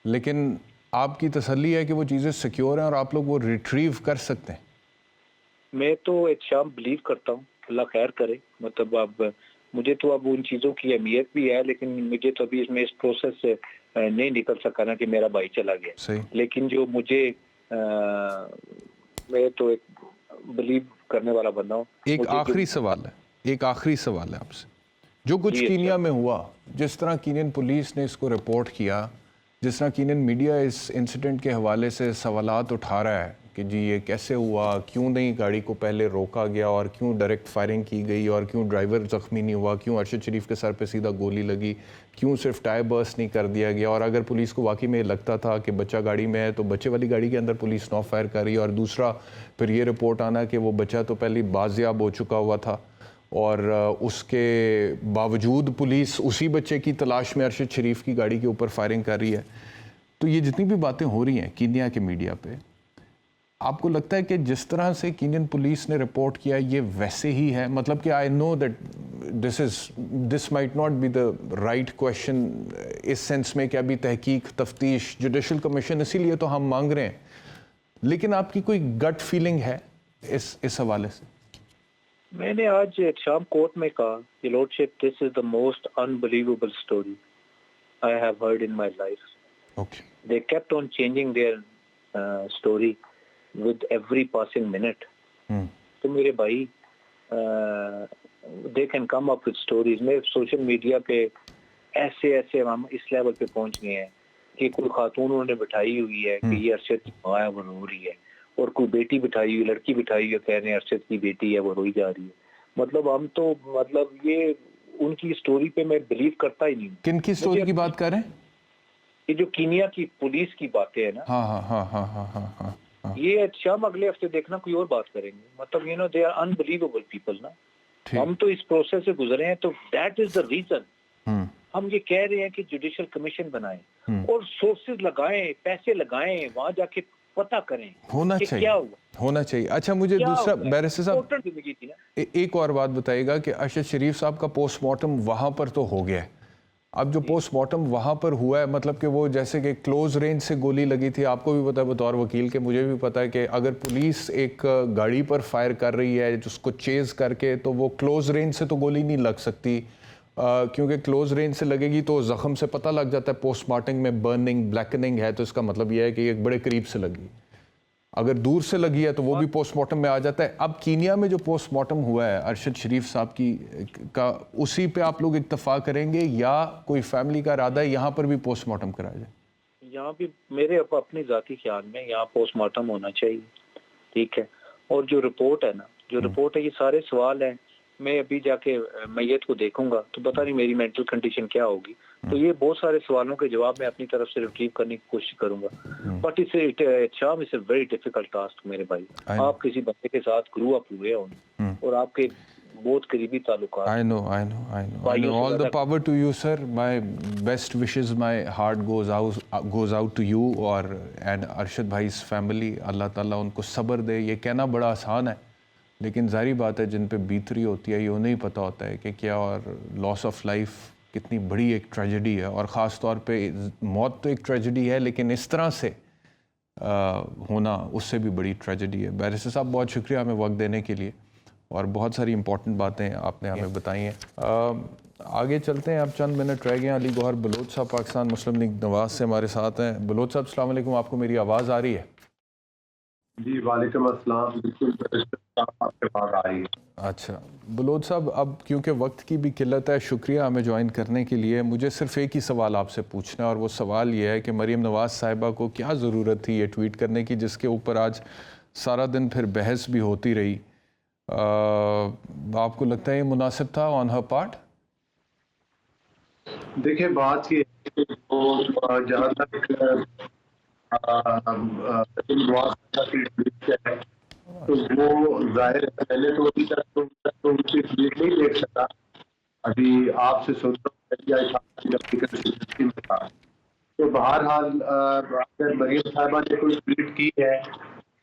لیکن آپ کی تسلی ہے کہ وہ چیزیں سیکیور ہیں اور آپ لوگ وہ ریٹریو کر سکتے ہیں؟ میں تو احتشام بلیو کرتا ہوں, اللہ خیر کرے. مطلب اب مجھے تو اب ان چیزوں کی اہمیت بھی ہے, لیکن مجھے تو ابھی اس پروسیس سے نہیں نکل سکا نا کہ میرا بھائی چلا گیا. لیکن جو مجھے میں تو ایک بلیو کرنے والا بندہ ہوں. ایک آخری سوال ہے آپ سے. جو کچھ کینیا میں ہوا, جس طرح کینین پولیس نے اس کو رپورٹ کیا, جس طرح کینین میڈیا اس انسیڈنٹ کے حوالے سے سوالات اٹھا رہا ہے کہ جی یہ کیسے ہوا, کیوں نہیں گاڑی کو پہلے روکا گیا اور کیوں ڈائریکٹ فائرنگ کی گئی اور کیوں ڈرائیور زخمی نہیں ہوا, کیوں ارشد شریف کے سر پہ سیدھا گولی لگی, کیوں صرف ٹائر برسٹ نہیں کر دیا گیا, اور اگر پولیس کو واقعی میں لگتا تھا کہ بچہ گاڑی میں ہے تو بچے والی گاڑی کے اندر پولیس نو فائر کر رہی ہے, اور دوسرا پھر یہ رپورٹ آنا کہ وہ بچہ تو پہلے بازیاب ہو چکا ہوا تھا اور اس کے باوجود پولیس اسی بچے کی تلاش میں ارشد شریف کی گاڑی کے اوپر فائرنگ کر رہی ہے. تو یہ جتنی بھی باتیں ہو رہی ہیں کینیا کے میڈیا پہ, آپ کو لگتا ہے کہ جس طرح سے کینین پولیس نے رپورٹ کیا یہ ویسے ہی ہے؟ مطلب کہ I know that this might not be the right question اس سینس میں کہ ابھی تحقیق, تفتیش, جوڈیشل کمیشن اسی لیے تو ہم مانگ رہے ہیں, لیکن آپ کی کوئی گٹ فیلنگ ہے اس حوالے سے؟ میں نے آج شام کورٹ میں کہا کہ lord ship, this is the most unbelievable story I have heard in my life. They kept on changing their story with every passing minute. تو میرے بھائی, they can come up with stories. میں social media پہ ایسے ہم اس level پہ پہنچ گئے ہیں کہ کوئی خاتون انہوں نے بٹھائی ہوئی ہے کہ یہ ارشد کی ماں ہے وہ رو رہی ہے, اور کوئی بیٹی بٹھائی ہوئی, لڑکی بٹھائی ہوئی ہے کہہ رہے ہیں ارشد کی بیٹی ہے وہ روئی جا رہی ہے. مطلب ہم تو یہ ان کی اسٹوری پہ میں بلیو کرتا ہی نہیں ہوں. کن کی اسٹوری کی بات کر رہے ہیں؟ یہ جو کینیا کی پولیس کی باتیں ہیں نا, ہاں یہ شام اگلے ہفتے دیکھنا کوئی اور بات کریں گے. مطلب you know they are unbelievable people نا. ہم تو اس پروسیس سے گزرے ہیں, تو دیٹ از دا ریزن ہم یہ کہہ رہے ہیں کہ جوڈیشل کمیشن بنائیں اور سورسز لگائیں, پیسے لگائیں, وہاں جا کے پتہ کریں ہونا کہ کیا ہوا, ہونا چاہیے. اچھا مجھے دوسرا بیرسٹر صاحب زندگی تھی نا, ایک اور بات بتائیے گا کہ ارشد شریف صاحب کا پوسٹ مارٹم وہاں پر تو ہو گیا ہے. اب جو پوسٹ مارٹم وہاں پر ہوا ہے, مطلب کہ وہ جیسے کہ کلوز رینج سے گولی لگی تھی, آپ کو بھی پتا ہے بطور وکیل کے, مجھے بھی پتا ہے کہ اگر پولیس ایک گاڑی پر فائر کر رہی ہے جس کو چیز کر کے, تو وہ کلوز رینج سے تو گولی نہیں لگ سکتی, کیونکہ کلوز رینج سے لگے گی تو زخم سے پتہ لگ جاتا ہے پوسٹ مارٹم میں برننگ, بلیکننگ ہے, تو اس کا مطلب یہ ہے کہ ایک بڑے قریب سے لگی. اگر دور سے لگی ہے تو وہ بھی پوسٹ مارٹم میں آ جاتا ہے. اب کینیا میں جو پوسٹ مارٹم ہوا ہے ارشد شریف صاحب کا, اسی پہ آپ لوگ اکتفا کریں گے یا کوئی فیملی کا ارادہ ہے یہاں پر بھی پوسٹ مارٹم کرایا جائے؟ یہاں بھی میرے اپنی ذاتی خیال میں یہاں پوسٹ مارٹم ہونا چاہیے, ٹھیک ہے. اور جو رپورٹ ہے نا, جو رپورٹ ہے, یہ سارے سوال ہیں. میں ابھی جا کے میت کو دیکھوں گا تو پتہ نہیں میری مینٹل کنڈیشن کیا ہوگی. تو یہ بہت سارے سوالوں کے جواب میں اپنی طرف سے ریٹریو کرنے کی کوشش کروں گا. بٹ شام از اے ویری ڈیفیکلٹ ٹاسک میرے بھائی. آپ کسی بندے کے ساتھ گرو اپ ہوئے ہوں اور آپ کے بہت قریبی تعلقات. I know. All the power to you, sir. My best wishes, my heart goes out to you and Arshad بھائی's family. اللہ تعالیٰ ان کو صبر دے. یہ کہنا بڑا آسان ہے, لیکن ظاہری بات ہے جن پہ بیت رہی ہوتی ہے یہ انہیں پتہ ہوتا ہے کہ کیا, اور لاس آف لائف کتنی بڑی ایک ٹریجڈی ہے, اور خاص طور پہ موت تو ایک ٹریجڈی ہے, لیکن اس طرح سے ہونا اس سے بھی بڑی ٹریجڈی ہے. بیرسٹر صاحب بہت شکریہ ہمیں وقت دینے کے لیے, اور بہت ساری امپورٹنٹ باتیں آپ نے ہمیں بتائی ہیں. آگے چلتے ہیں, اب چند منٹ رہ گئے ہیں. علی گوہر بلوچ صاحب پاکستان مسلم لیگ نواز سے ہمارے ساتھ ہیں. بلوچ صاحب السلام علیکم, آپ کو میری آواز آ رہی ہے؟ جی وعلیکم السلام, بالکل آپ کے پاس آ رہی ہے. اچھا بلوچ صاحب, اب کیونکہ وقت کی بھی قلت ہے, شکریہ ہمیں جوائن کرنے کے لیے. مجھے صرف ایک ہی سوال آپ سے پوچھنا ہے, اور وہ سوال یہ ہے کہ مریم نواز صاحبہ کو کیا ضرورت تھی یہ ٹویٹ کرنے کی, جس کے اوپر آج سارا دن پھر بحث بھی ہوتی رہی. آپ کو لگتا ہے یہ مناسب تھا آن ہر پارٹ؟ دیکھیں بات یہ جہاں تک تو وہ ظاہر ہے پہلے تو ابھی تک تو ٹویٹ نہیں دیکھ سکا. ابھی آپ سے سن رہا ہوں تو بہرحال اگر مریم صاحبہ نے کوئی ٹویٹ کی ہے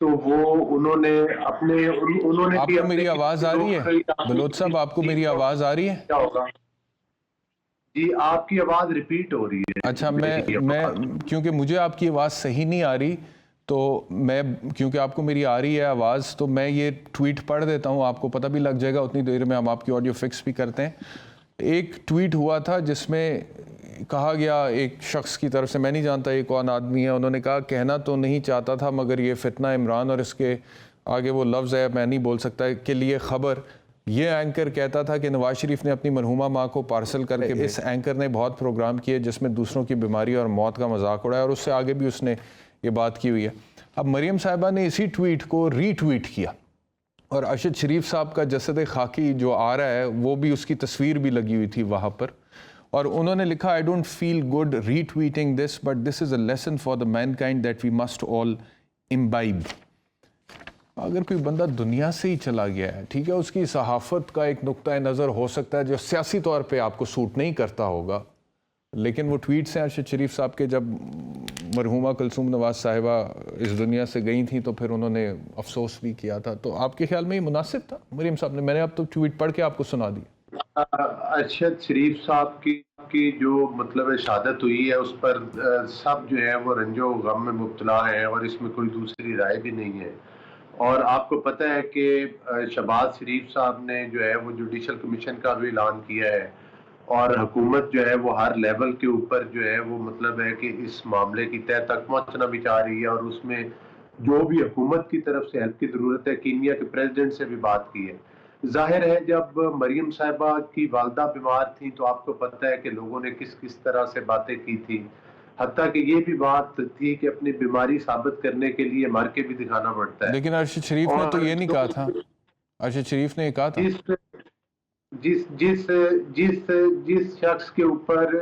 تو وہ انہوں نے آپ کو میری آواز آ رہی ہے بلوچ صاحب؟ آپ کو میری آواز آ رہی ہے؟ کیا ہوگا جی, آپ کی آواز ریپیٹ ہو رہی ہے. اچھا, میں کیونکہ مجھے آپ کی آواز صحیح نہیں آ رہی, تو میں کیونکہ آپ کو میری آ رہی ہے آواز, تو میں یہ ٹویٹ پڑھ دیتا ہوں, آپ کو پتہ بھی لگ جائے گا. اتنی دیر میں ہم آپ کی آڈیو فکس بھی کرتے ہیں. ایک ٹویٹ ہوا تھا جس میں کہا گیا ایک شخص کی طرف سے, میں نہیں جانتا یہ کون آدمی ہے, انہوں نے کہا کہنا تو نہیں چاہتا تھا مگر یہ فتنہ عمران, اور اس کے آگے وہ لفظ ہے میں نہیں بول سکتا, کے لیے خبر. یہ اینکر کہتا تھا کہ نواز شریف نے اپنی مرحومہ ماں کو پارسل کر کے, اس اینکر نے بہت پروگرام کیے جس میں دوسروں کی بیماری اور موت کا مذاق اڑایا, اور اس سے آگے بھی اس نے یہ بات کی ہوئی ہے. اب مریم صاحبہ نے اسی ٹویٹ کو ری ٹویٹ کیا, اور ارشد شریف صاحب کا جسد خاکی جو آ رہا ہے وہ بھی, اس کی تصویر بھی لگی ہوئی تھی وہاں پر, اور انہوں نے لکھا I don't feel good retweeting this but this is a lesson for the mankind that we must all imbibe. اگر کوئی بندہ دنیا سے ہی چلا گیا ہے، ٹھیک ہے، اس کی صحافت کا ایک نقطہ نظر ہو سکتا ہے جو سیاسی طور پہ آپ کو سوٹ نہیں کرتا ہوگا، لیکن وہ ٹویٹس ہیں ارشد شریف صاحب کے، جب مرحومہ کلثوم نواز صاحبہ اس دنیا سے گئی تھیں تو پھر انہوں نے افسوس بھی کیا تھا، تو آپ کے خیال میں یہ مناسب تھا مریم صاحب نے؟ میں نے اب تو ٹویٹ پڑھ کے آپ کو سنا دیا۔ ارشد شریف صاحب کی جو مطلب شہادت ہوئی ہے اس پر سب جو ہے وہ رنج و غم میں مبتلا ہیں، اور اس میں کوئی دوسری رائے بھی نہیں ہے۔ اور آپ کو پتہ ہے کہ شہباز شریف صاحب نے جو ہے وہ جوڈیشل کمیشن کا بھی اعلان کیا ہے، اور حکومت جو ہے وہ ہر لیول کے اوپر جو ہے وہ مطلب ہے کہ اس معاملے کی تہہ تک پہنچنا بھی چاہ رہی ہے، اور اس میں جو بھی حکومت کی طرف سے ہیلپ کی ضرورت ہے، کینیا کے پریزیڈنٹ سے بھی بات کی ہے۔ ظاہر ہے جب مریم صاحبہ کی والدہ بیمار تھیں تو آپ کو پتہ ہے کہ لوگوں نے کس کس طرح سے باتیں کی تھی، حتیٰ کہ یہ بھی بات تھی کہ اپنی بیماری ثابت کرنے کے لیے مر کے بھی دکھانا پڑتا ہے۔ لیکن ارشد شریف نے تو یہ نہیں کہا تھا، ارشد شریف نے یہ کہا تھا جس شخص کے اوپر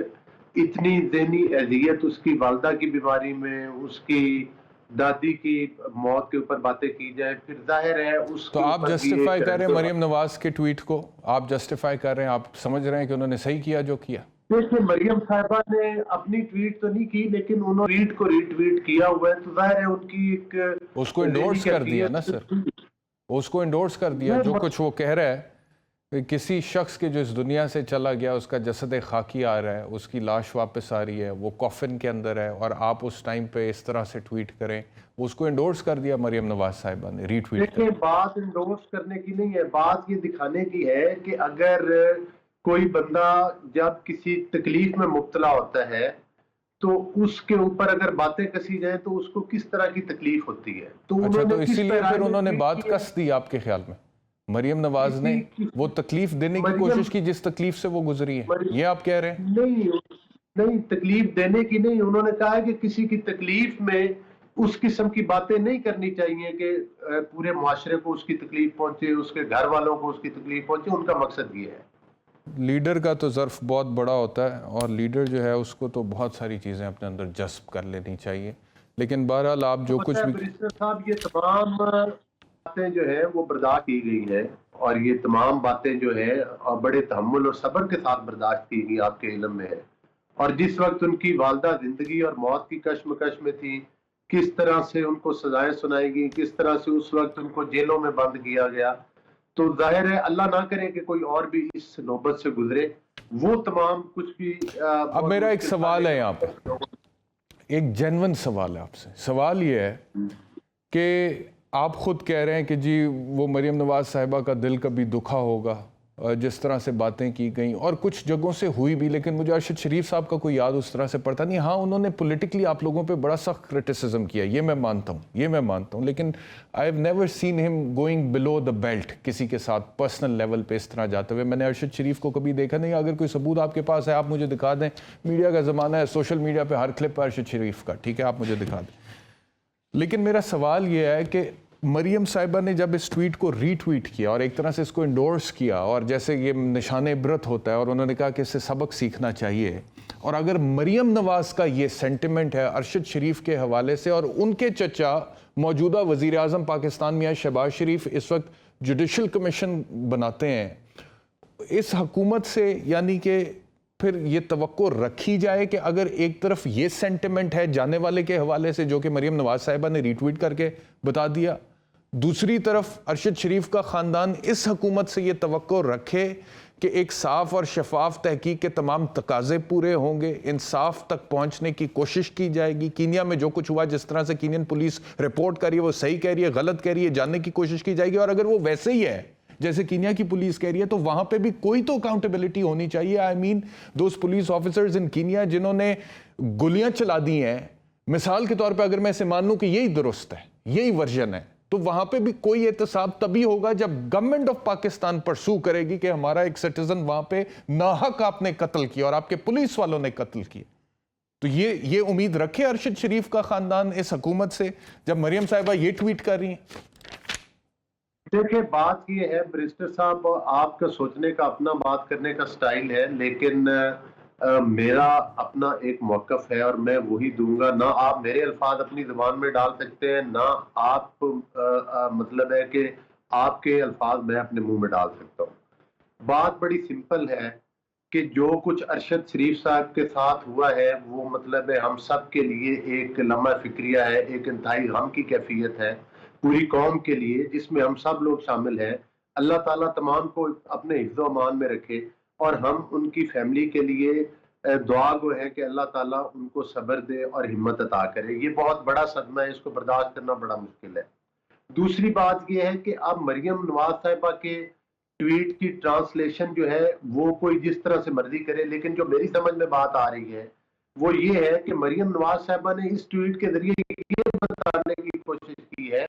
اتنی ذہنی اذیت اس کی والدہ کی بیماری میں، اس کی دادی کی موت کے اوپر باتیں کی جائیں، پھر ظاہر ہے اس تو آپ جسٹیفائی کر رہے ہیں مریم نواز کے ٹویٹ کو؟ آپ جسٹیفائی کر رہے ہیں، آپ سمجھ رہے ہیں کہ انہوں نے صحیح کیا جو کیا؟ دیکھیں، مریم صاحبہ نے اپنی ٹویٹ تو نہیں کی، لیکن انہوں نے ٹویٹ کو ری ٹویٹ کیا ہوا ہے، تو ظاہر ہے ان کی ایک اس کو انڈورس کر دیا نا سر، اس کو انڈورس کر دیا جو کچھ وہ کہہ رہا ہے۔ کسی شخص کے جو اس دنیا سے چلا گیا، اس کا جسد خاکی آ رہا ہے، اس کی لاش واپس آ رہی ہے، وہ کافن کے اندر ہے، اور آپ اس ٹائم پہ اس طرح سے ٹویٹ کریں، اس کو انڈورس کر دیا مریم نواز صاحبہ نے، ری ٹویٹ کر۔ دیکھیں، بات انڈورس کرنے کی نہیں ہے، بات یہ دکھانے کی ہے کہ اگر کوئی بندہ جب کسی تکلیف میں مبتلا ہوتا ہے تو اس کے اوپر اگر باتیں کسی جائیں تو اس کو کس طرح کی تکلیف ہوتی ہے۔ اچھا، تو اسی لیے پھر انہوں نے بات کس دی آپ کے خیال میں؟ مریم نواز نے وہ تکلیف دینے کی کوشش کی جس تکلیف سے وہ گزری ہے، یہ آپ کہہ رہے ہیں؟ نہیں، تکلیف دینے کی نہیں، انہوں نے کہا ہے کہ کسی کی تکلیف میں اس قسم کی باتیں نہیں کرنی چاہیے کہ پورے معاشرے کو اس کی تکلیف پہنچے، اس کے گھر والوں کو اس کی تکلیف پہنچے، ان کا مقصد یہ ہے۔ لیڈر کا تو ظرف بہت بڑا ہوتا ہے، اور لیڈر جو ہے اس کو تو بہت ساری چیزیں اپنے اندر جذب کر لینی چاہیے، لیکن بہرحال آپ جو کچھ بھی بریسٹر صاحب، یہ تمام باتیں جو ہے وہ برداشت کی گئی ہیں، اور یہ تمام باتیں جو ہے بڑے تحمل اور صبر کے ساتھ برداشت کی گئی، آپ کے علم میں ہے۔ اور جس وقت ان کی والدہ زندگی اور موت کی کشمکش میں تھی، کس طرح سے ان کو سزائیں سنائی گئی، کس طرح سے اس وقت ان کو جیلوں میں بند کیا گیا، تو ظاہر ہے اللہ نہ کرے کہ کوئی اور بھی اس نوبت سے گزرے، وہ تمام کچھ بھی۔ اب میرا ایک سوال ہے یہاں پہ، ایک جینون سوال ہے آپ سے، سوال یہ ہے کہ آپ خود کہہ رہے ہیں کہ جی وہ مریم نواز صاحبہ کا دل کبھی دکھا ہوگا جس طرح سے باتیں کی گئیں، اور کچھ جگہوں سے ہوئی بھی، لیکن مجھے ارشد شریف صاحب کا کوئی یاد اس طرح سے پڑتا نہیں۔ ہاں، انہوں نے پولیٹیکلی آپ لوگوں پہ بڑا سخت کرٹیسزم کیا، یہ میں مانتا ہوں، لیکن آئی ہیو نیور سین ہم گوئنگ بلو دا بیلٹ کسی کے ساتھ پرسنل لیول پہ اس طرح جاتے ہوئے۔ میں نے ارشد شریف کو کبھی دیکھا نہیں۔ اگر کوئی ثبوت آپ کے پاس ہے آپ مجھے دکھا دیں، میڈیا کا زمانہ ہے، سوشل میڈیا پہ ہر کلپ ارشد شریف کا، ٹھیک ہے، آپ مجھے دکھا دیں۔ لیکن میرا سوال یہ ہے کہ مریم صاحبہ نے جب اس ٹویٹ کو ری ٹویٹ کیا اور ایک طرح سے اس کو انڈورس کیا، اور جیسے یہ نشان عبرت ہوتا ہے، اور انہوں نے کہا کہ اس سے سبق سیکھنا چاہیے، اور اگر مریم نواز کا یہ سینٹیمنٹ ہے ارشد شریف کے حوالے سے، اور ان کے چچا موجودہ وزیر اعظم پاکستان میاں شہباز شریف اس وقت جوڈیشل کمیشن بناتے ہیں، اس حکومت سے یعنی کہ پھر یہ توقع رکھی جائے کہ اگر ایک طرف یہ سینٹیمنٹ ہے جانے والے کے حوالے سے جو کہ مریم نواز صاحبہ نے ری ٹویٹ کر کے بتا دیا، دوسری طرف ارشد شریف کا خاندان اس حکومت سے یہ توقع رکھے کہ ایک صاف اور شفاف تحقیق کے تمام تقاضے پورے ہوں گے، انصاف تک پہنچنے کی کوشش کی جائے گی، کینیا میں جو کچھ ہوا جس طرح سے کینین پولیس رپورٹ کر رہی ہے وہ صحیح کہہ رہی ہے غلط کہہ رہی ہے جاننے کی کوشش کی جائے گی، اور اگر وہ ویسے ہی ہے جیسے کینیا کی پولیس کہہ رہی ہے تو وہاں پہ بھی کوئی تو اکاؤنٹیبلٹی ہونی چاہیے۔ I mean those police officers in Kenya جنہوں نے گولیاں چلا دی ہیں، مثال کے طور پہ اگر میں اسے مان لوں کہ یہی درست ہے، یہی ورژن ہے، تو وہاں پہ بھی کوئی احتساب تبھی ہوگا جب گورنمنٹ آف پاکستان پرسو کرے گی کہ ہمارا ایک سٹیزن وہاں پہ ناحق آپ نے قتل کیا اور آپ کے پولیس والوں نے قتل کیا۔ تو یہ امید رکھے ارشد شریف کا خاندان اس حکومت سے جب مریم صاحبہ یہ ٹویٹ کر رہی ہیں؟ دیکھیں، بات یہ ہے بریسٹر صاحب، آپ کا سوچنے کا اپنا بات کرنے کا سٹائل ہے، لیکن میرا اپنا ایک موقف ہے اور میں وہی دوں گا. نہ آپ میرے الفاظ اپنی زبان میں ڈال سکتے ہیں، نہ آپ مطلب ہے کہ آپ کے الفاظ میں اپنے منہ میں ڈال سکتا ہوں. بات بڑی سمپل ہے کہ جو کچھ ارشد شریف صاحب کے ساتھ ہوا ہے وہ مطلب ہے ہم سب کے لیے ایک لمحہ فکریہ ہے، ایک انتہائی غم کی کیفیت ہے پوری قوم کے لیے، جس میں ہم سب لوگ شامل ہیں. اللہ تعالیٰ تمام کو اپنے حفظ و امان میں رکھے، اور ہم ان کی فیملی کے لیے دعا گو ہے کہ اللہ تعالیٰ ان کو صبر دے اور ہمت عطا کرے. یہ بہت بڑا صدمہ ہے، اس کو برداشت کرنا بڑا مشکل ہے. دوسری بات یہ ہے کہ اب مریم نواز صاحبہ کے ٹویٹ کی ٹرانسلیشن جو ہے وہ کوئی جس طرح سے مرضی کرے، لیکن جو میری سمجھ میں بات آ رہی ہے وہ یہ ہے کہ مریم نواز صاحبہ نے اس ٹویٹ کے ذریعے یہ بتانے کی کوشش کی ہے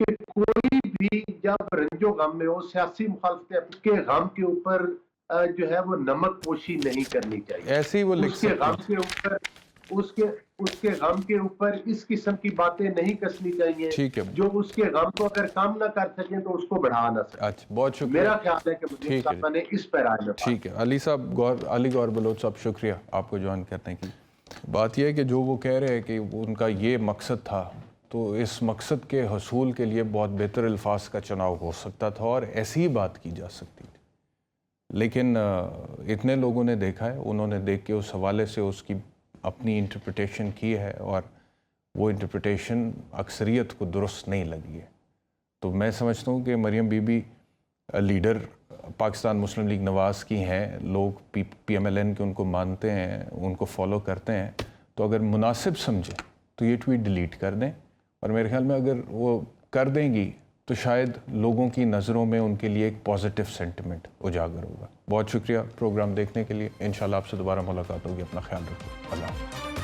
کہ کوئی بھی جب رنج و غم میں ہو، سیاسی مخالفتیں اس کے غم کے اوپر جو ہے وہ نمک پوشی نہیں کرنی چاہیے. ایسے ہی وہ لکھ اس کے سکتے غم کے اوپر اس کے غم کے اوپر اس قسم کی باتیں نہیں کسنی چاہیے. ٹھیک ہے، جو اس کے غم کو اگر کم نہ کر سکیں تو اس کو بڑھا نہ سکیں. اچھا بہت شکریہ. میرا خیال ہے کہ مجھے صاحبہ نے اس پیراج میں ٹھیک ہے. علی صاحب علی گور بلوچ صاحب شکریہ آپ کو جوائن کرنے کی. بات یہ ہے کہ جو وہ کہہ رہے ہیں کہ ان کا یہ مقصد تھا، تو اس مقصد کے حصول کے لیے بہت بہتر الفاظ کا چناؤ ہو سکتا تھا اور ایسی ہی بات کی جا سکتی تھی. لیکن اتنے لوگوں نے دیکھا ہے، انہوں نے دیکھ کے اس حوالے سے اس کی اپنی انٹرپریٹیشن کی ہے، اور وہ انٹرپریٹیشن اکثریت کو درست نہیں لگی ہے. تو میں سمجھتا ہوں کہ مریم بی بی لیڈر پاکستان مسلم لیگ نواز کی ہیں، لوگ پی ایم ایل این کے ان کو مانتے ہیں، ان کو فالو کرتے ہیں. تو اگر مناسب سمجھیں تو یہ ٹویٹ ڈیلیٹ کر دیں، اور میرے خیال میں اگر وہ کر دیں گی تو شاید لوگوں کی نظروں میں ان کے لیے ایک پازیٹیو سینٹیمنٹ اجاگر ہوگا. بہت شکریہ پروگرام دیکھنے کے لیے. انشاءاللہ آپ سے دوبارہ ملاقات ہوگی. اپنا خیال رکھیں. اللہ حافظ.